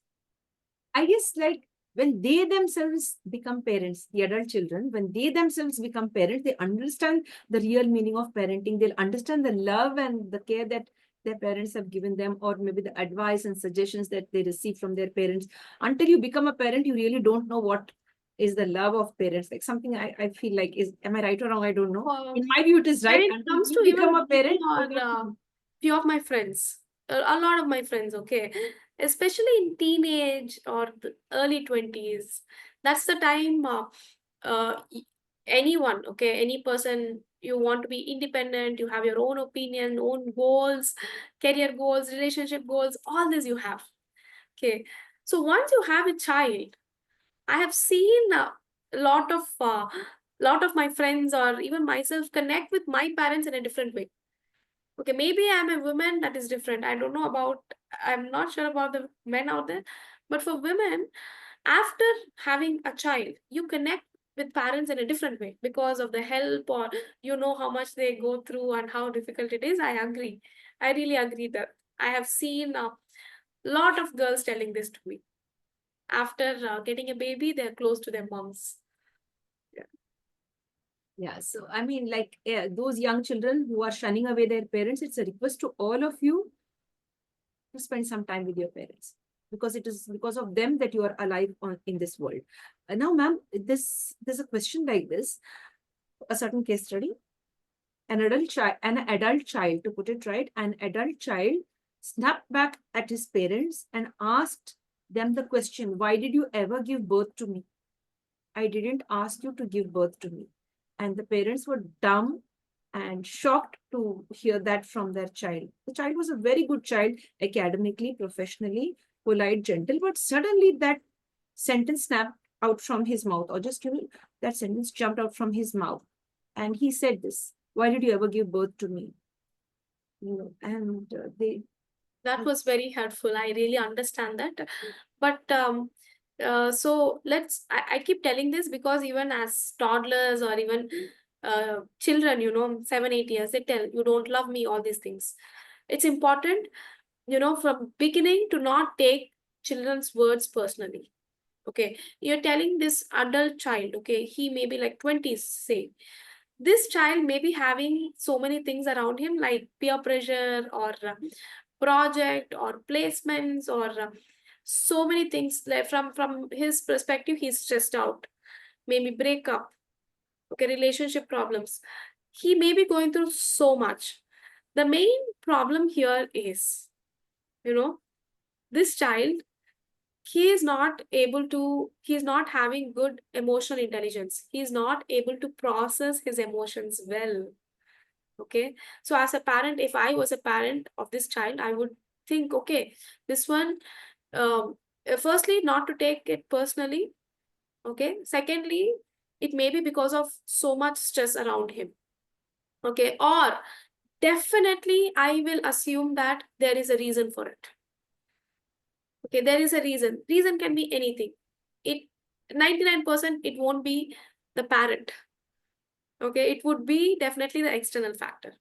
S1: I guess like when they themselves become parents, the adult children, when they themselves become parents, they understand the real meaning of parenting. They'll understand the love and the care that their parents have given them, or maybe the advice and suggestions that they receive from their parents. Until you become a parent, you really don't know what is the love of parents. Like something I feel like is, am I right or wrong? I don't know. In my view, it is
S2: When
S1: right.
S2: it
S1: Until
S2: comes
S1: you
S2: to
S1: become
S2: even
S1: a
S2: me
S1: parent,
S2: or few of my friends, a lot of my friends, okay, especially in teenage or the early 20s, that's the time uh, y- anyone, okay, any person, you want to be independent, you have your own opinion, own goals, career goals, relationship goals, all this you have. Okay, so once you have a child, I have seen a lot of my friends or even myself connect with my parents in a different way. Okay, maybe I'm a woman, that is different. I don't know about, I'm not sure about the men out there, but for women, after having a child, you connect with parents in a different way because of the help, or how much they go through and how difficult it is. I agree. I really agree that I have seen a lot of girls telling this to me. After getting a baby, they're close to their moms. Yeah.
S1: yeah, so I mean, like those young children who are shunning away their parents, it's a request to all of you to spend some time with your parents, because it is because of them that you are alive in this world. Now, ma'am, there's a question like this: a certain case study, an adult child, to put it right, an adult child snapped back at his parents and asked them the question, "Why did you ever give birth to me? I didn't ask you to give birth to me." And the parents were dumb and shocked to hear that from their child. The child was a very good child, academically, professionally, polite, gentle, but suddenly that sentence snapped out from his mouth, or just that sentence jumped out from his mouth. And he said this: "Why did you ever give birth to me?" And they,
S2: That was very helpful. I really understand that. But so I keep telling this because even as toddlers or even children, 7, 8 years, they tell you don't love me, all these things. It's important, from beginning to not take children's words personally. Okay, you're telling this adult child, okay, he may be like 20s, say. This child may be having so many things around him, like peer pressure or project or placements or so many things. Like from his perspective, he's stressed out. Maybe breakup, okay, relationship problems. He may be going through so much. The main problem here is, you know, this child, he is not having good emotional intelligence. He is not able to process his emotions well. Okay, so as a parent, if I was a parent of this child, I would think, okay, this one, firstly, not to take it personally. Okay, secondly, it may be because of so much stress around him. Okay, or definitely I will assume that there is a reason for it. Okay, there is a reason. Reason can be anything. It 99% it won't be the parent. Okay, it would be definitely the external factor.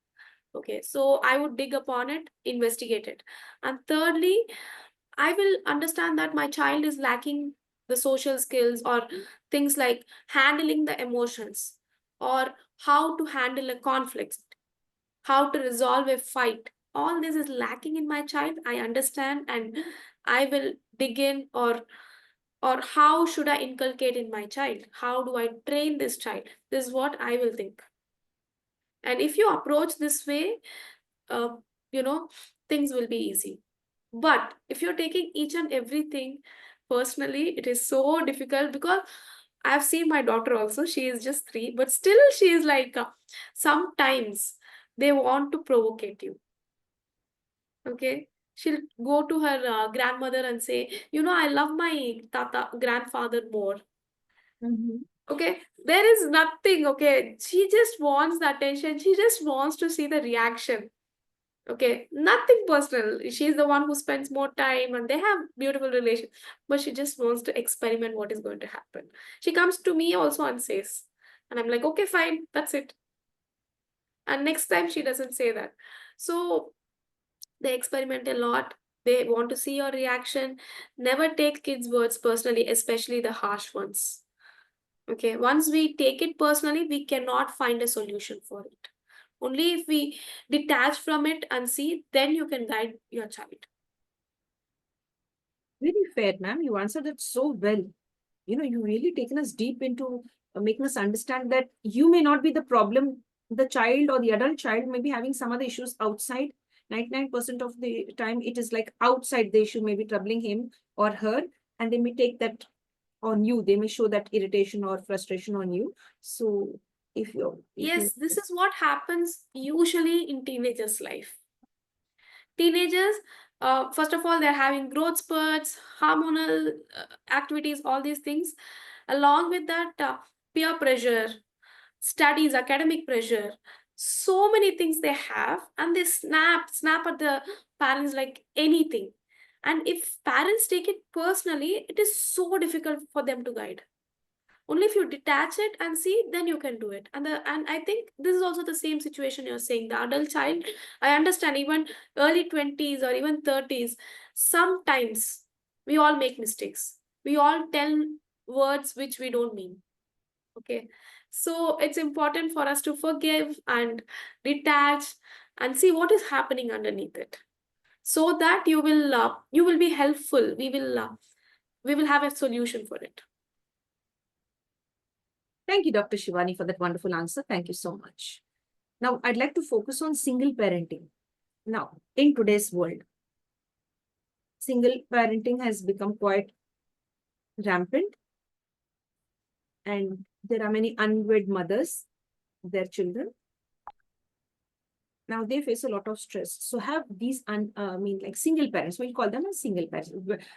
S2: Okay, so I would dig upon it, investigate it. And thirdly, I will understand that my child is lacking the social skills or things like handling the emotions or how to handle a conflict, how to resolve a fight. All this is lacking in my child. I understand and I will dig in, or how should I inculcate in my child? How do I train this child? This is what I will think. And if you approach this way, uh, you know, things will be easy. But if you're taking each and everything personally, it is so difficult because I've seen my daughter also. She is just 3, but still she is like, sometimes they want to provocate you. Okay. She'll go to her grandmother and say, I love my tata grandfather more.
S1: Mhm.
S2: Okay. There is nothing. Okay. She just wants the attention. She just wants to see the reaction. Okay, nothing personal. She's the one who spends more time and they have beautiful relations, but she just wants to experiment what is going to happen. She comes to me also and says, and I'm like, okay, fine, that's it. And next time she doesn't say that. So they experiment a lot. They want to see your reaction. Never take kids' words personally, especially the harsh ones. Okay, once we take it personally, we cannot find a solution for it. Only if we detach from it and see, then you can guide your child.
S1: Very fair, ma'am. You answered it so well. You really taken us deep into making us understand that you may not be the problem. The child or the adult child may be having some other issues outside. 99% of the time, it is like outside the issue may be troubling him or her, and they may take that on you. They may show that irritation or frustration on you. So if you
S2: Yes, this is what happens usually in teenagers' life. Teenagers, first of all, they're having growth spurts, hormonal activities, all these things. Along with that, peer pressure, studies, academic pressure, so many things they have, and they snap at the parents like anything. And if parents take it personally, it is so difficult for them to guide. Only if you detach it and see, then you can do it. And I think this is also the same situation you're saying. The adult child, I understand, even early 20s or even 30s, sometimes we all make mistakes. We all tell words which we don't mean. Okay, so it's important for us to forgive and detach and see what is happening underneath it, so that you will be helpful. We will have a solution for it.
S1: Thank you, Dr. Shivani, for that wonderful answer. Thank you so much. Now, I'd like to focus on single parenting. Now, in today's world, single parenting has become quite rampant, and there are many unwed mothers, their children. Now they face a lot of stress. So have these, like single parents, we'll call them as single parents,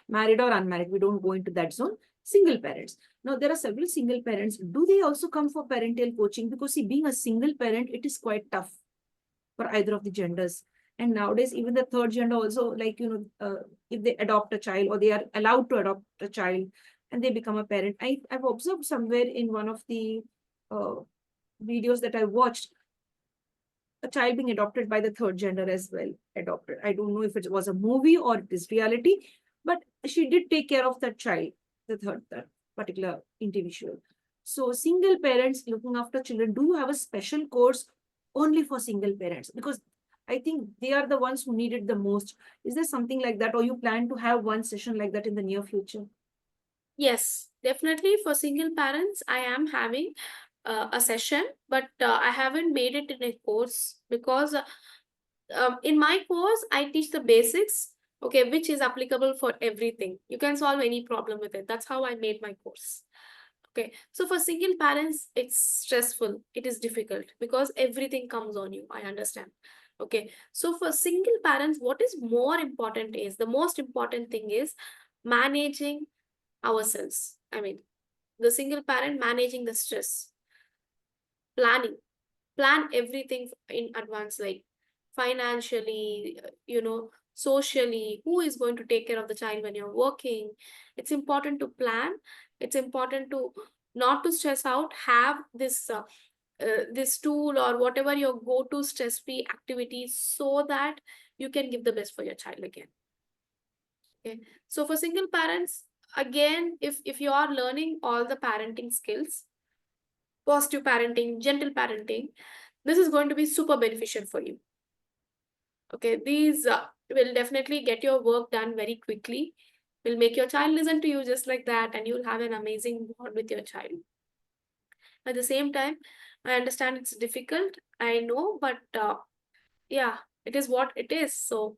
S1: married or unmarried, we don't go into that zone, single parents. Now there are several single parents. Do they also come for parental coaching? Because see, being a single parent, it is quite tough for either of the genders. And nowadays, even the third gender also, like, if they adopt a child or they are allowed to adopt a child and they become a parent. I've observed somewhere in one of the uh, videos that I watched, a child being adopted by the third gender as well. Adopted. I don't know if it was a movie or it is reality, but she did take care of that child. the third, that particular individual. So single parents looking after children, do you have a special course only for single parents? Because I think they are the ones who need it the most. Is there something like that, or you plan to have one session like that in the near future?
S2: Yes, definitely for single parents, I am having a session, but I haven't made it in a course because in my course, I teach the basics, okay, which is applicable for everything. You can solve any problem with it. That's how I made my course. Okay, so for single parents, it's stressful. It is difficult because everything comes on you. I understand. Okay, so for single parents, what is more important is the most important thing is managing ourselves. I mean, the single parent managing the stress, planning, plan everything in advance, like financially, socially, who is going to take care of the child when you're working. It's important to plan. It's important to not to stress out, have this tool or whatever your go-to stress-free activity so that you can give the best for your child again. Okay, so for single parents, again, if you are learning all the parenting skills, positive parenting, gentle parenting, this is going to be super beneficial for you. Okay, these will definitely get your work done very quickly, will make your child listen to you just like that, and you'll have an amazing bond with your child. At the same time, I understand it's difficult, I know, but yeah, it is what it is. So,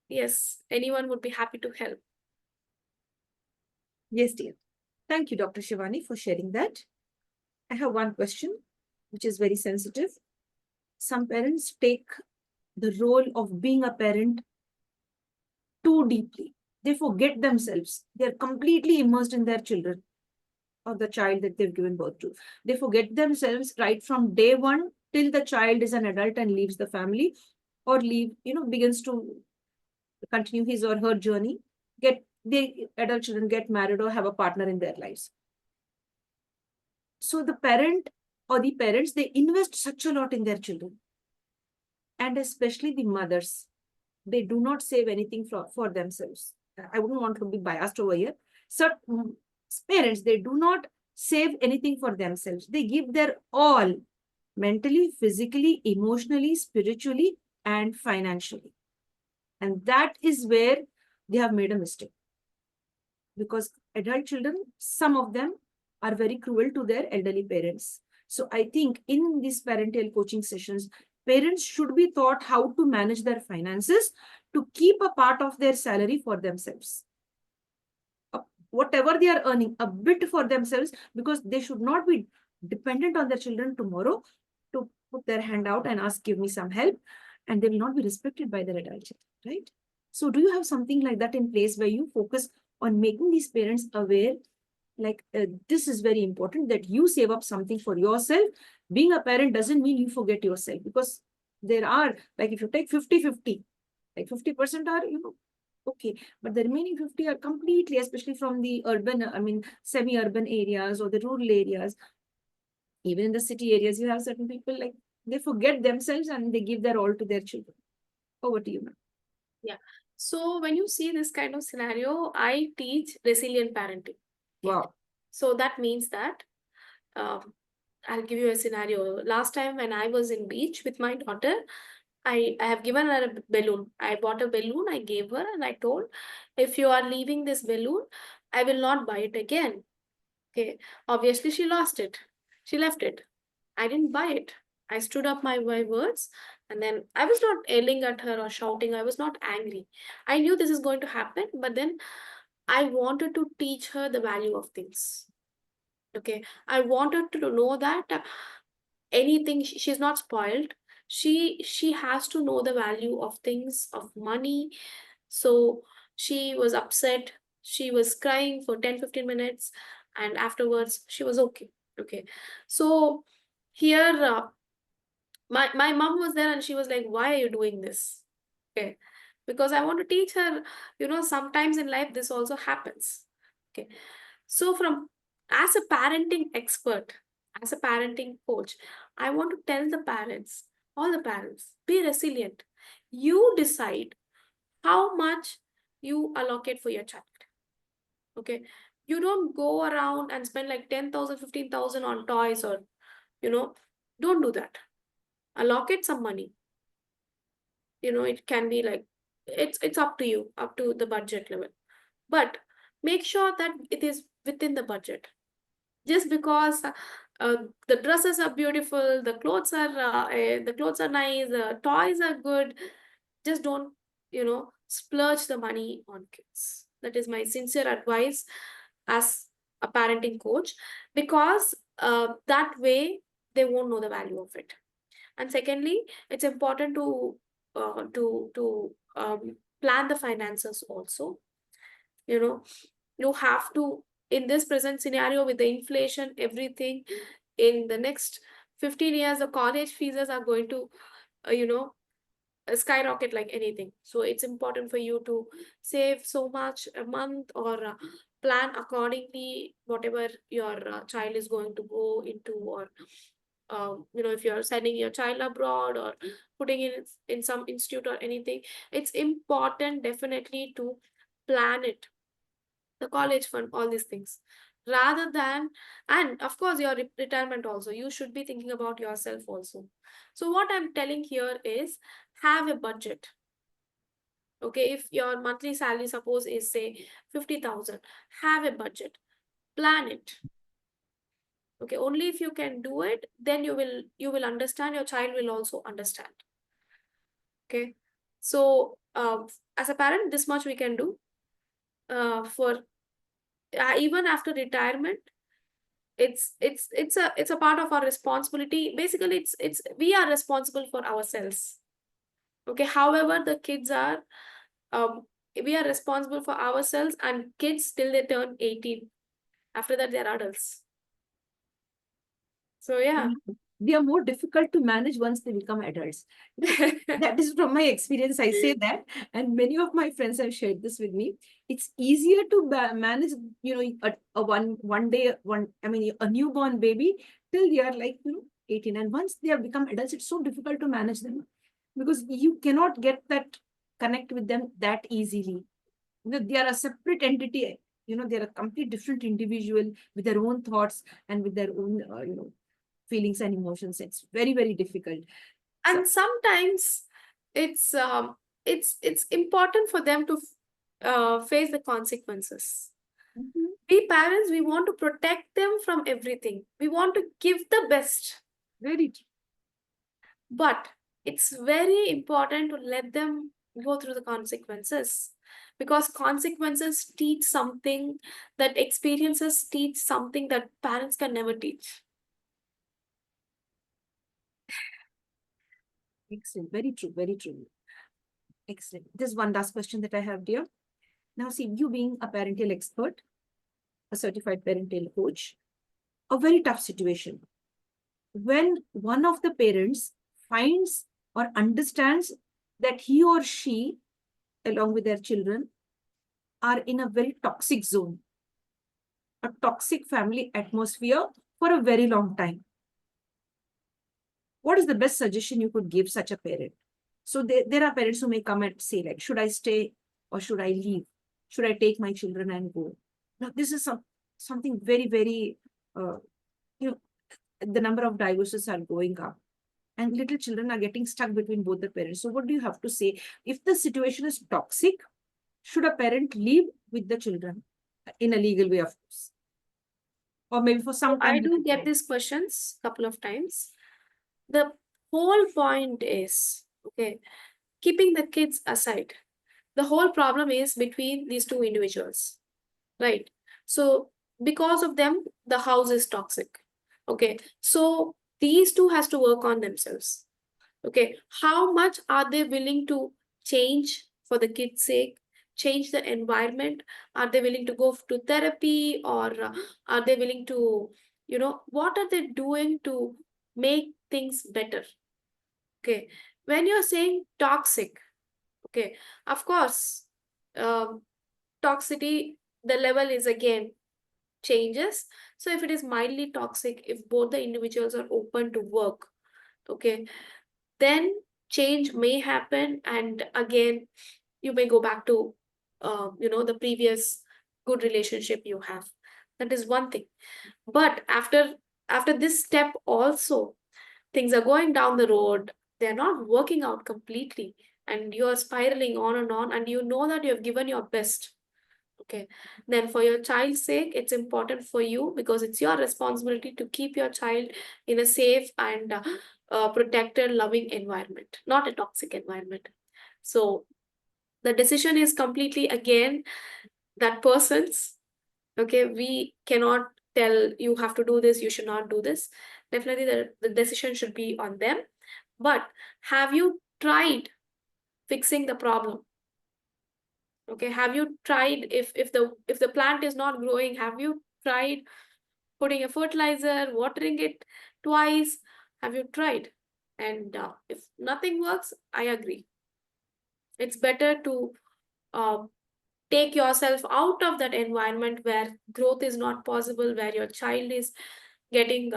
S2: yes, anyone would be happy to help.
S1: Yes, dear. Thank you, Dr. Shivani, for sharing that. I have one question, which is very sensitive. Some parents take the role of being a parent too deeply. They forget themselves. They're completely immersed in their children or the child that they've given birth to. They forget themselves right from day one till the child is an adult and leaves the family or begins to continue his or her journey. The adult children get married or have a partner in their lives. So the parent or the parents, they invest such a lot in their children. And especially the mothers, they do not save anything for themselves. I wouldn't want to be biased over here. So parents, they do not save anything for themselves. They give their all, mentally, physically, emotionally, spiritually, and financially. And that is where they have made a mistake. Because adult children, some of them are very cruel to their elderly parents. So I think in these parental coaching sessions, parents should be taught how to manage their finances to keep a part of their salary for themselves. Whatever they are earning, a bit for themselves, because they should not be dependent on their children tomorrow to put their hand out and ask, give me some help, and they will not be respected by their adult children, right? So do you have something like that in place where you focus on making these parents aware, like this is very important that you save up something for yourself? Being a parent doesn't mean you forget yourself, because there are, like if you take 50-50, like 50% are, okay, but the remaining 50 are completely, especially from the urban, semi-urban areas or the rural areas. Even in the city areas, you have certain people, like they forget themselves and they give their all to their children. Over to you, ma'am.
S2: Yeah. So when you see this kind of scenario, I teach resilient parenting. Okay.
S1: Wow.
S2: So that means that I'll give you a scenario. Last time when I was in beach with my daughter, I have given her a balloon. I bought a balloon, I gave her, and I told, if you are leaving this balloon, I will not buy it again. Okay. Obviously, she lost it. She left it. I didn't buy it. I stood up my words, and then I was not yelling at her or shouting. I was not angry. I knew this is going to happen, but then I wanted to teach her the value of things. Okay. I wanted to know that anything, she's not spoiled. She has to know the value of things, of money. So she was upset. She was crying for 10-15 minutes, and afterwards she was okay. Okay. So here, my mom was there and she was like, why are you doing this? Okay. Because I want to teach her, sometimes in life this also happens. Okay. So as a parenting expert, as a parenting coach, I want to tell the parents, all the parents, be resilient. You decide how much you allocate for your child. Okay. You don't go around and spend like 10,000, 15,000 on toys, or, don't do that. Allocate some money. It can be like, it's up to you, up to the budget level. But make sure that it is within the budget. Just because the dresses are beautiful, the clothes are nice, the toys are good, just don't, splurge the money on kids. That is my sincere advice as a parenting coach, because that way they won't know the value of it. And secondly, it's important to plan the finances also. you know you have to, in this present scenario with the inflation, everything, in the next 15 years the college fees are going to skyrocket like anything. So it's important for you to save so much a month, or plan accordingly whatever your child is going to go into, or if you're sending your child abroad, or putting in some institute or anything, it's important definitely to plan it, the college fund, all these things, rather than, and of course your retirement also, you should be thinking about yourself also. So what I'm telling here is, have a budget. Okay, if your monthly salary suppose is say 50,000, have a budget, plan it. Okay, only if you can do it, then you will understand, your child will also understand. Okay, so as a parent, this much we can do. For even after retirement, it's a part of our responsibility. Basically, it's we are responsible for ourselves. Okay, however the kids are, um we are responsible for ourselves and kids till they turn 18. After that, they're adults. So yeah.
S1: They are more difficult to manage once they become adults. That is from my experience. I say that, and many of my friends have shared this with me. It's easier to manage, a one day one. I mean, a newborn baby till they are like 18, and once they have become adults, it's so difficult to manage them because you cannot get that connect with them that easily. They are a separate entity. They're a complete different individual with their own thoughts and with their own feelings and emotions. It's very, very difficult.
S2: And sometimes it's important for them to face the consequences. We parents, we want to protect them from everything, we want to give the best.
S1: Very true.
S2: But it's very important to let them go through the consequences, because consequences teach something, that experiences teach something that parents can never teach.
S1: Excellent. Very true. Very true. Excellent. There's one last question that I have, dear. Now, see, you being a parental expert, a certified parental coach, a very tough situation. When one of the parents finds or understands that he or she, along with their children, are in a very toxic zone, a toxic family atmosphere for a very long time, what is the best suggestion you could give such a parent? So there are parents who may come and say, like, should I stay or should I leave? Should I take my children and go? Now, this is something very, very, you know, the number of divorces are going up and little children are getting stuck between both the parents. So what do you have to say? If the situation is toxic, should a parent leave with the children in a legal way, of course? Or maybe for
S2: So
S1: some
S2: I
S1: time?
S2: do get these questions a couple of times. The whole point is, okay, keeping the kids aside. The whole problem is between these two individuals, right? So because of them, the house is toxic. Okay, so these two has to work on themselves. Okay, how much are they willing to change for the kids' sake? Change the environment? Are they willing to go to therapy, or are they willing to, what are they doing to make things better? Okay, when you're saying toxic, okay, of course, um, toxicity, the level is again changes. So if it is mildly toxic, if both the individuals are open to work, okay, then change may happen, and again you may go back to the previous good relationship you have. That is one thing. But after this step also, things are going down the road, they're not working out completely, and you're spiraling on, and you know that you have given your best. Okay, then for your child's sake, it's important for you, because it's your responsibility to keep your child in a safe and protected, loving environment, not a toxic environment. So the decision is completely again that person's. Okay, we cannot tell you have to do this, you should not do this. Definitely the decision should be on them. But have you tried fixing the problem? Okay, have you tried, if the plant is not growing, have you tried putting a fertilizer, watering it twice? Have you tried? And if nothing works, I agree, it's better to uh, take yourself out of that environment where growth is not possible, where your child is getting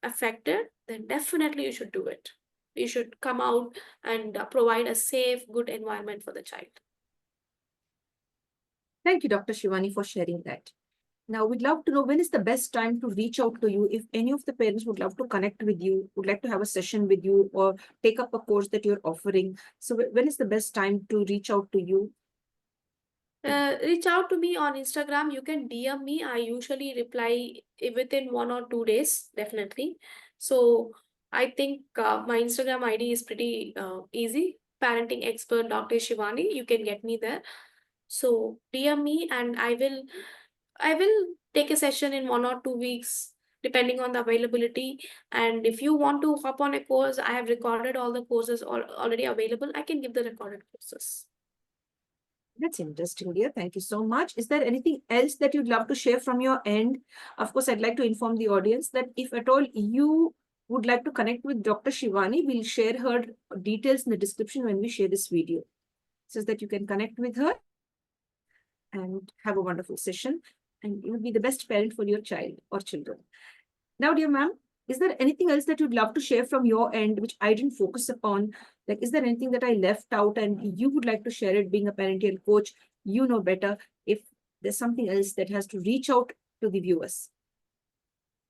S2: affected. Then definitely you should do it. You should come out and provide a safe, good environment for the child.
S1: Thank you, Dr. Shivani, for sharing that. Now, we'd love to know, when is the best time to reach out to you if any of the parents would love to connect with you, would like to have a session with you, or take up a course that you're offering. So when is the best time to reach out to you?
S2: Reach out to me on Instagram. You can DM me. I usually reply within 1 or 2 days, definitely. So I think my Instagram ID is pretty easy. Parenting expert Dr. Shivani. You can get me there. So DM me, and I will take a session in 1 or 2 weeks, depending on the availability. And if you want to hop on a course, I have recorded all the courses already available. I can give the recorded courses.
S1: That's interesting, dear. Thank you so much. Is there anything else that you'd love to share from your end? Of course, I'd like to inform the audience that if at all you would like to connect with Dr. Shivani, we'll share her details in the description when we share this video, so that you can connect with her and have a wonderful session, and you will be the best parent for your child or children. Now, dear ma'am, is there anything else that you'd love to share from your end, which I didn't focus upon? Like, is there anything that I left out and you would like to share it? Being a parental coach, you know better if there's something else that has to reach out to the viewers.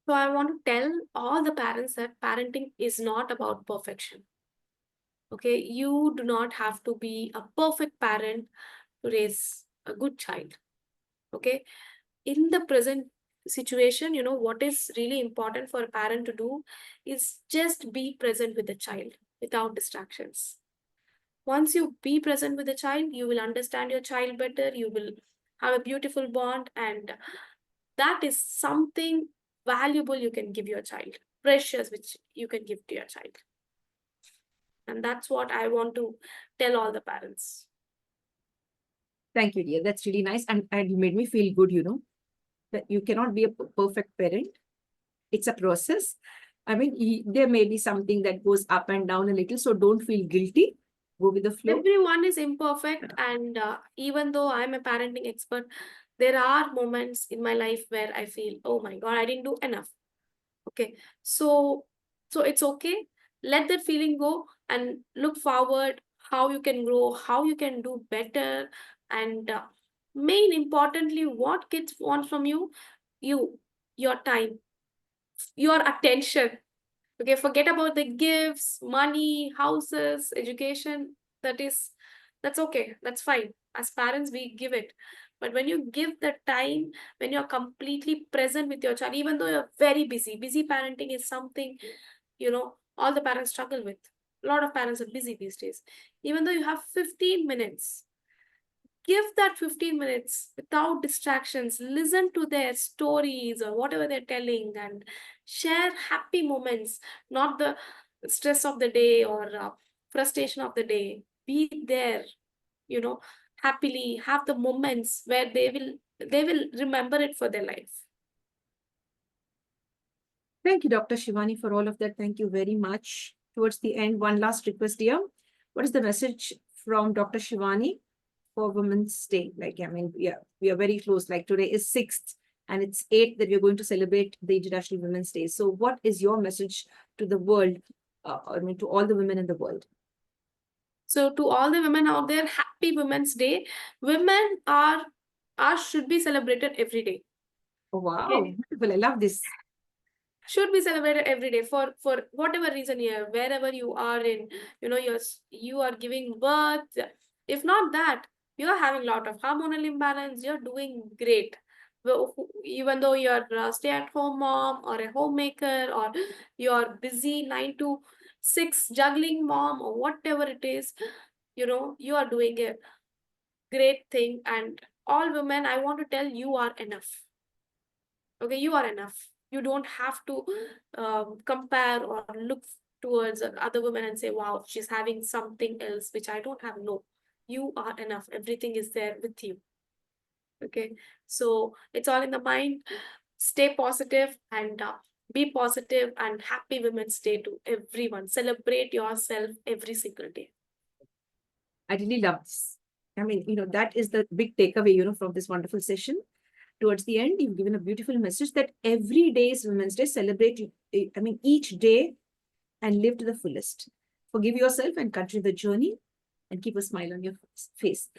S2: So I want to tell all the parents that parenting is not about perfection. Okay, you do not have to be a perfect parent to raise a good child. Okay, in the present situation, what is really important for a parent to do is just be present with the child without distractions. Once you be present with the child, you will understand your child better, you will have a beautiful bond, and that is something valuable you can give your child, precious, which you can give to your child. And that's what I want to tell all the parents.
S1: Thank you, dear. That's really nice. And you made me feel good, that you cannot be a perfect parent. It's a process. I mean, there may be something that goes up and down a little, so don't feel guilty. Go with the flow.
S2: Everyone is imperfect, and even though I'm a parenting expert, there are moments in my life where I feel, oh my God, I didn't do enough. Okay, so it's okay. Let that feeling go and look forward how you can grow, how you can do better, and main importantly, what kids want from you, your time, your attention. Okay, forget about the gifts, money, houses, education. That's okay. That's fine. As parents, we give it. But when you give the time, when you're completely present with your child, even though you're very busy parenting is something, all the parents struggle with. A lot of parents are busy these days. Even though you have 15 minutes, give that 15 minutes without distractions, listen to their stories or whatever they're telling, and share happy moments, not the stress of the day or frustration of the day. Be there, you know happily have the moments where they will remember it for their life.
S1: Thank you, Dr. Shivani, for all of that. Thank you very much. Towards the end, one last request, dear. What is the message from Dr. Shivani for Women's Day? Like, I mean, we are very close. Like, today is 6th and it's 8th that we're going to celebrate the International Women's Day. So what is your message to the world, to all the women in the world?
S2: So to all the women out there, happy Women's Day. Women are ours should be celebrated every day.
S1: Oh, wow.
S2: Okay.
S1: Beautiful. I love this.
S2: Should be celebrated every day for whatever reason here, wherever you are in, you are giving birth. If not that, you are having a lot of hormonal imbalance, you're doing great. Even though you're a stay-at-home mom or a homemaker, or you're busy 9 to 6 juggling mom, or whatever it is, you are doing a great thing. And all women, I want to tell you are enough. Okay, you are enough. You don't have to compare or look towards other women and say, wow, she's having something else which I don't have. No, you are enough. Everything is there with you. Okay, so it's all in the mind. Stay positive and be positive, and happy Women's Day to everyone. Celebrate yourself every single day.
S1: I really love this. I mean, that is the big takeaway, from this wonderful session. Towards the end, you've given a beautiful message that every day is Women's Day. Celebrate, each day, and live to the fullest. Forgive yourself and continue the journey, and keep a smile on your face.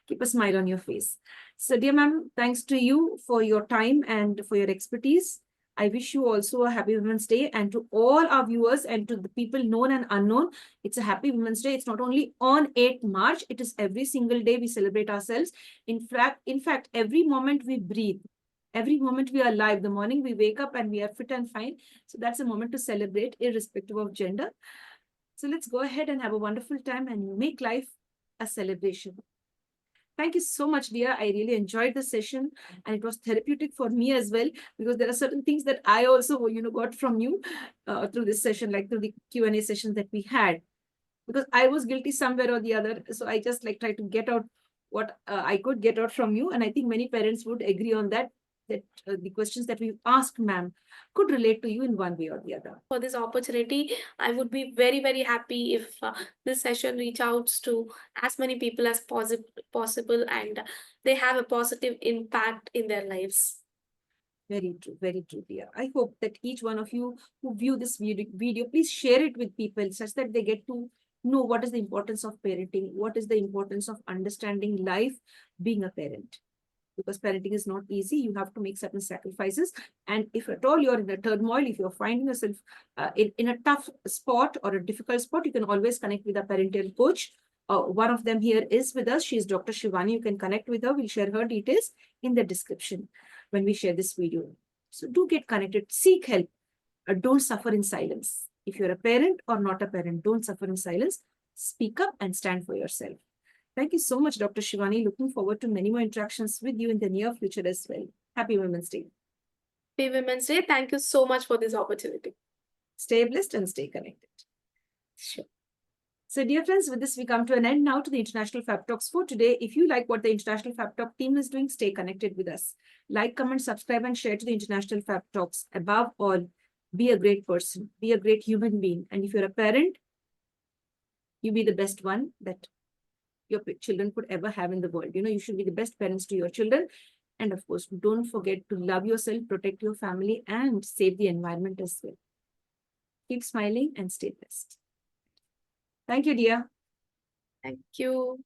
S1: Keep a smile on your face. So, dear ma'am, thanks to you for your time and for your expertise. I wish you also a happy Women's Day, and to all our viewers and to the people known and unknown, it's a happy Women's Day. It's not only on 8th March, it is every single day we celebrate ourselves. In fact, every moment we breathe, every moment we are alive, the morning we wake up and we are fit and fine. So that's a moment to celebrate, irrespective of gender. So let's go ahead and have a wonderful time and make life a celebration. Thank you so much, dear. I really enjoyed the session, and it was therapeutic for me as well, because there are certain things that I also, got from you through this session, like through the Q&A sessions that we had, because I was guilty somewhere or the other. So I just tried to get out what I could get out from you. And I think many parents would agree on that the questions that we've asked, ma'am, could relate to you in one way or the other.
S2: For this opportunity, I would be very, very happy if this session reach out to as many people as possible, and they have a positive impact in their lives.
S1: Very true, dear. I hope that each one of you who view this video, please share it with people such that they get to know what is the importance of parenting, what is the importance of understanding life being a parent. Because parenting is not easy. You have to make certain sacrifices. And if at all you're in a turmoil, if you're finding yourself in a tough spot or a difficult spot, you can always connect with a parental coach. One of them here is with us. She is Dr. Shivani. You can connect with her. We'll share her details in the description when we share this video. So do get connected. Seek help. Don't suffer in silence. If you're a parent or not a parent, don't suffer in silence. Speak up and stand for yourself. Thank you so much, Dr. Shivani. Looking forward to many more interactions with you in the near future as well. Happy Women's Day.
S2: Happy Women's Day. Thank you so much for this opportunity.
S1: Stay blessed and stay connected.
S2: Sure.
S1: So, dear friends, with this, we come to an end now to the International Fab Talks for today. If you like what the International Fab Talk team is doing, stay connected with us. Like, comment, subscribe, and share to the International Fab Talks. Above all, be a great person, be a great human being. And if you're a parent, you be the best one that your children could ever have in the world. You should be the best parents to your children. And of course, don't forget to love yourself, protect your family, and save the environment as well. Keep smiling and stay blessed. Thank you, dear.
S2: Thank you.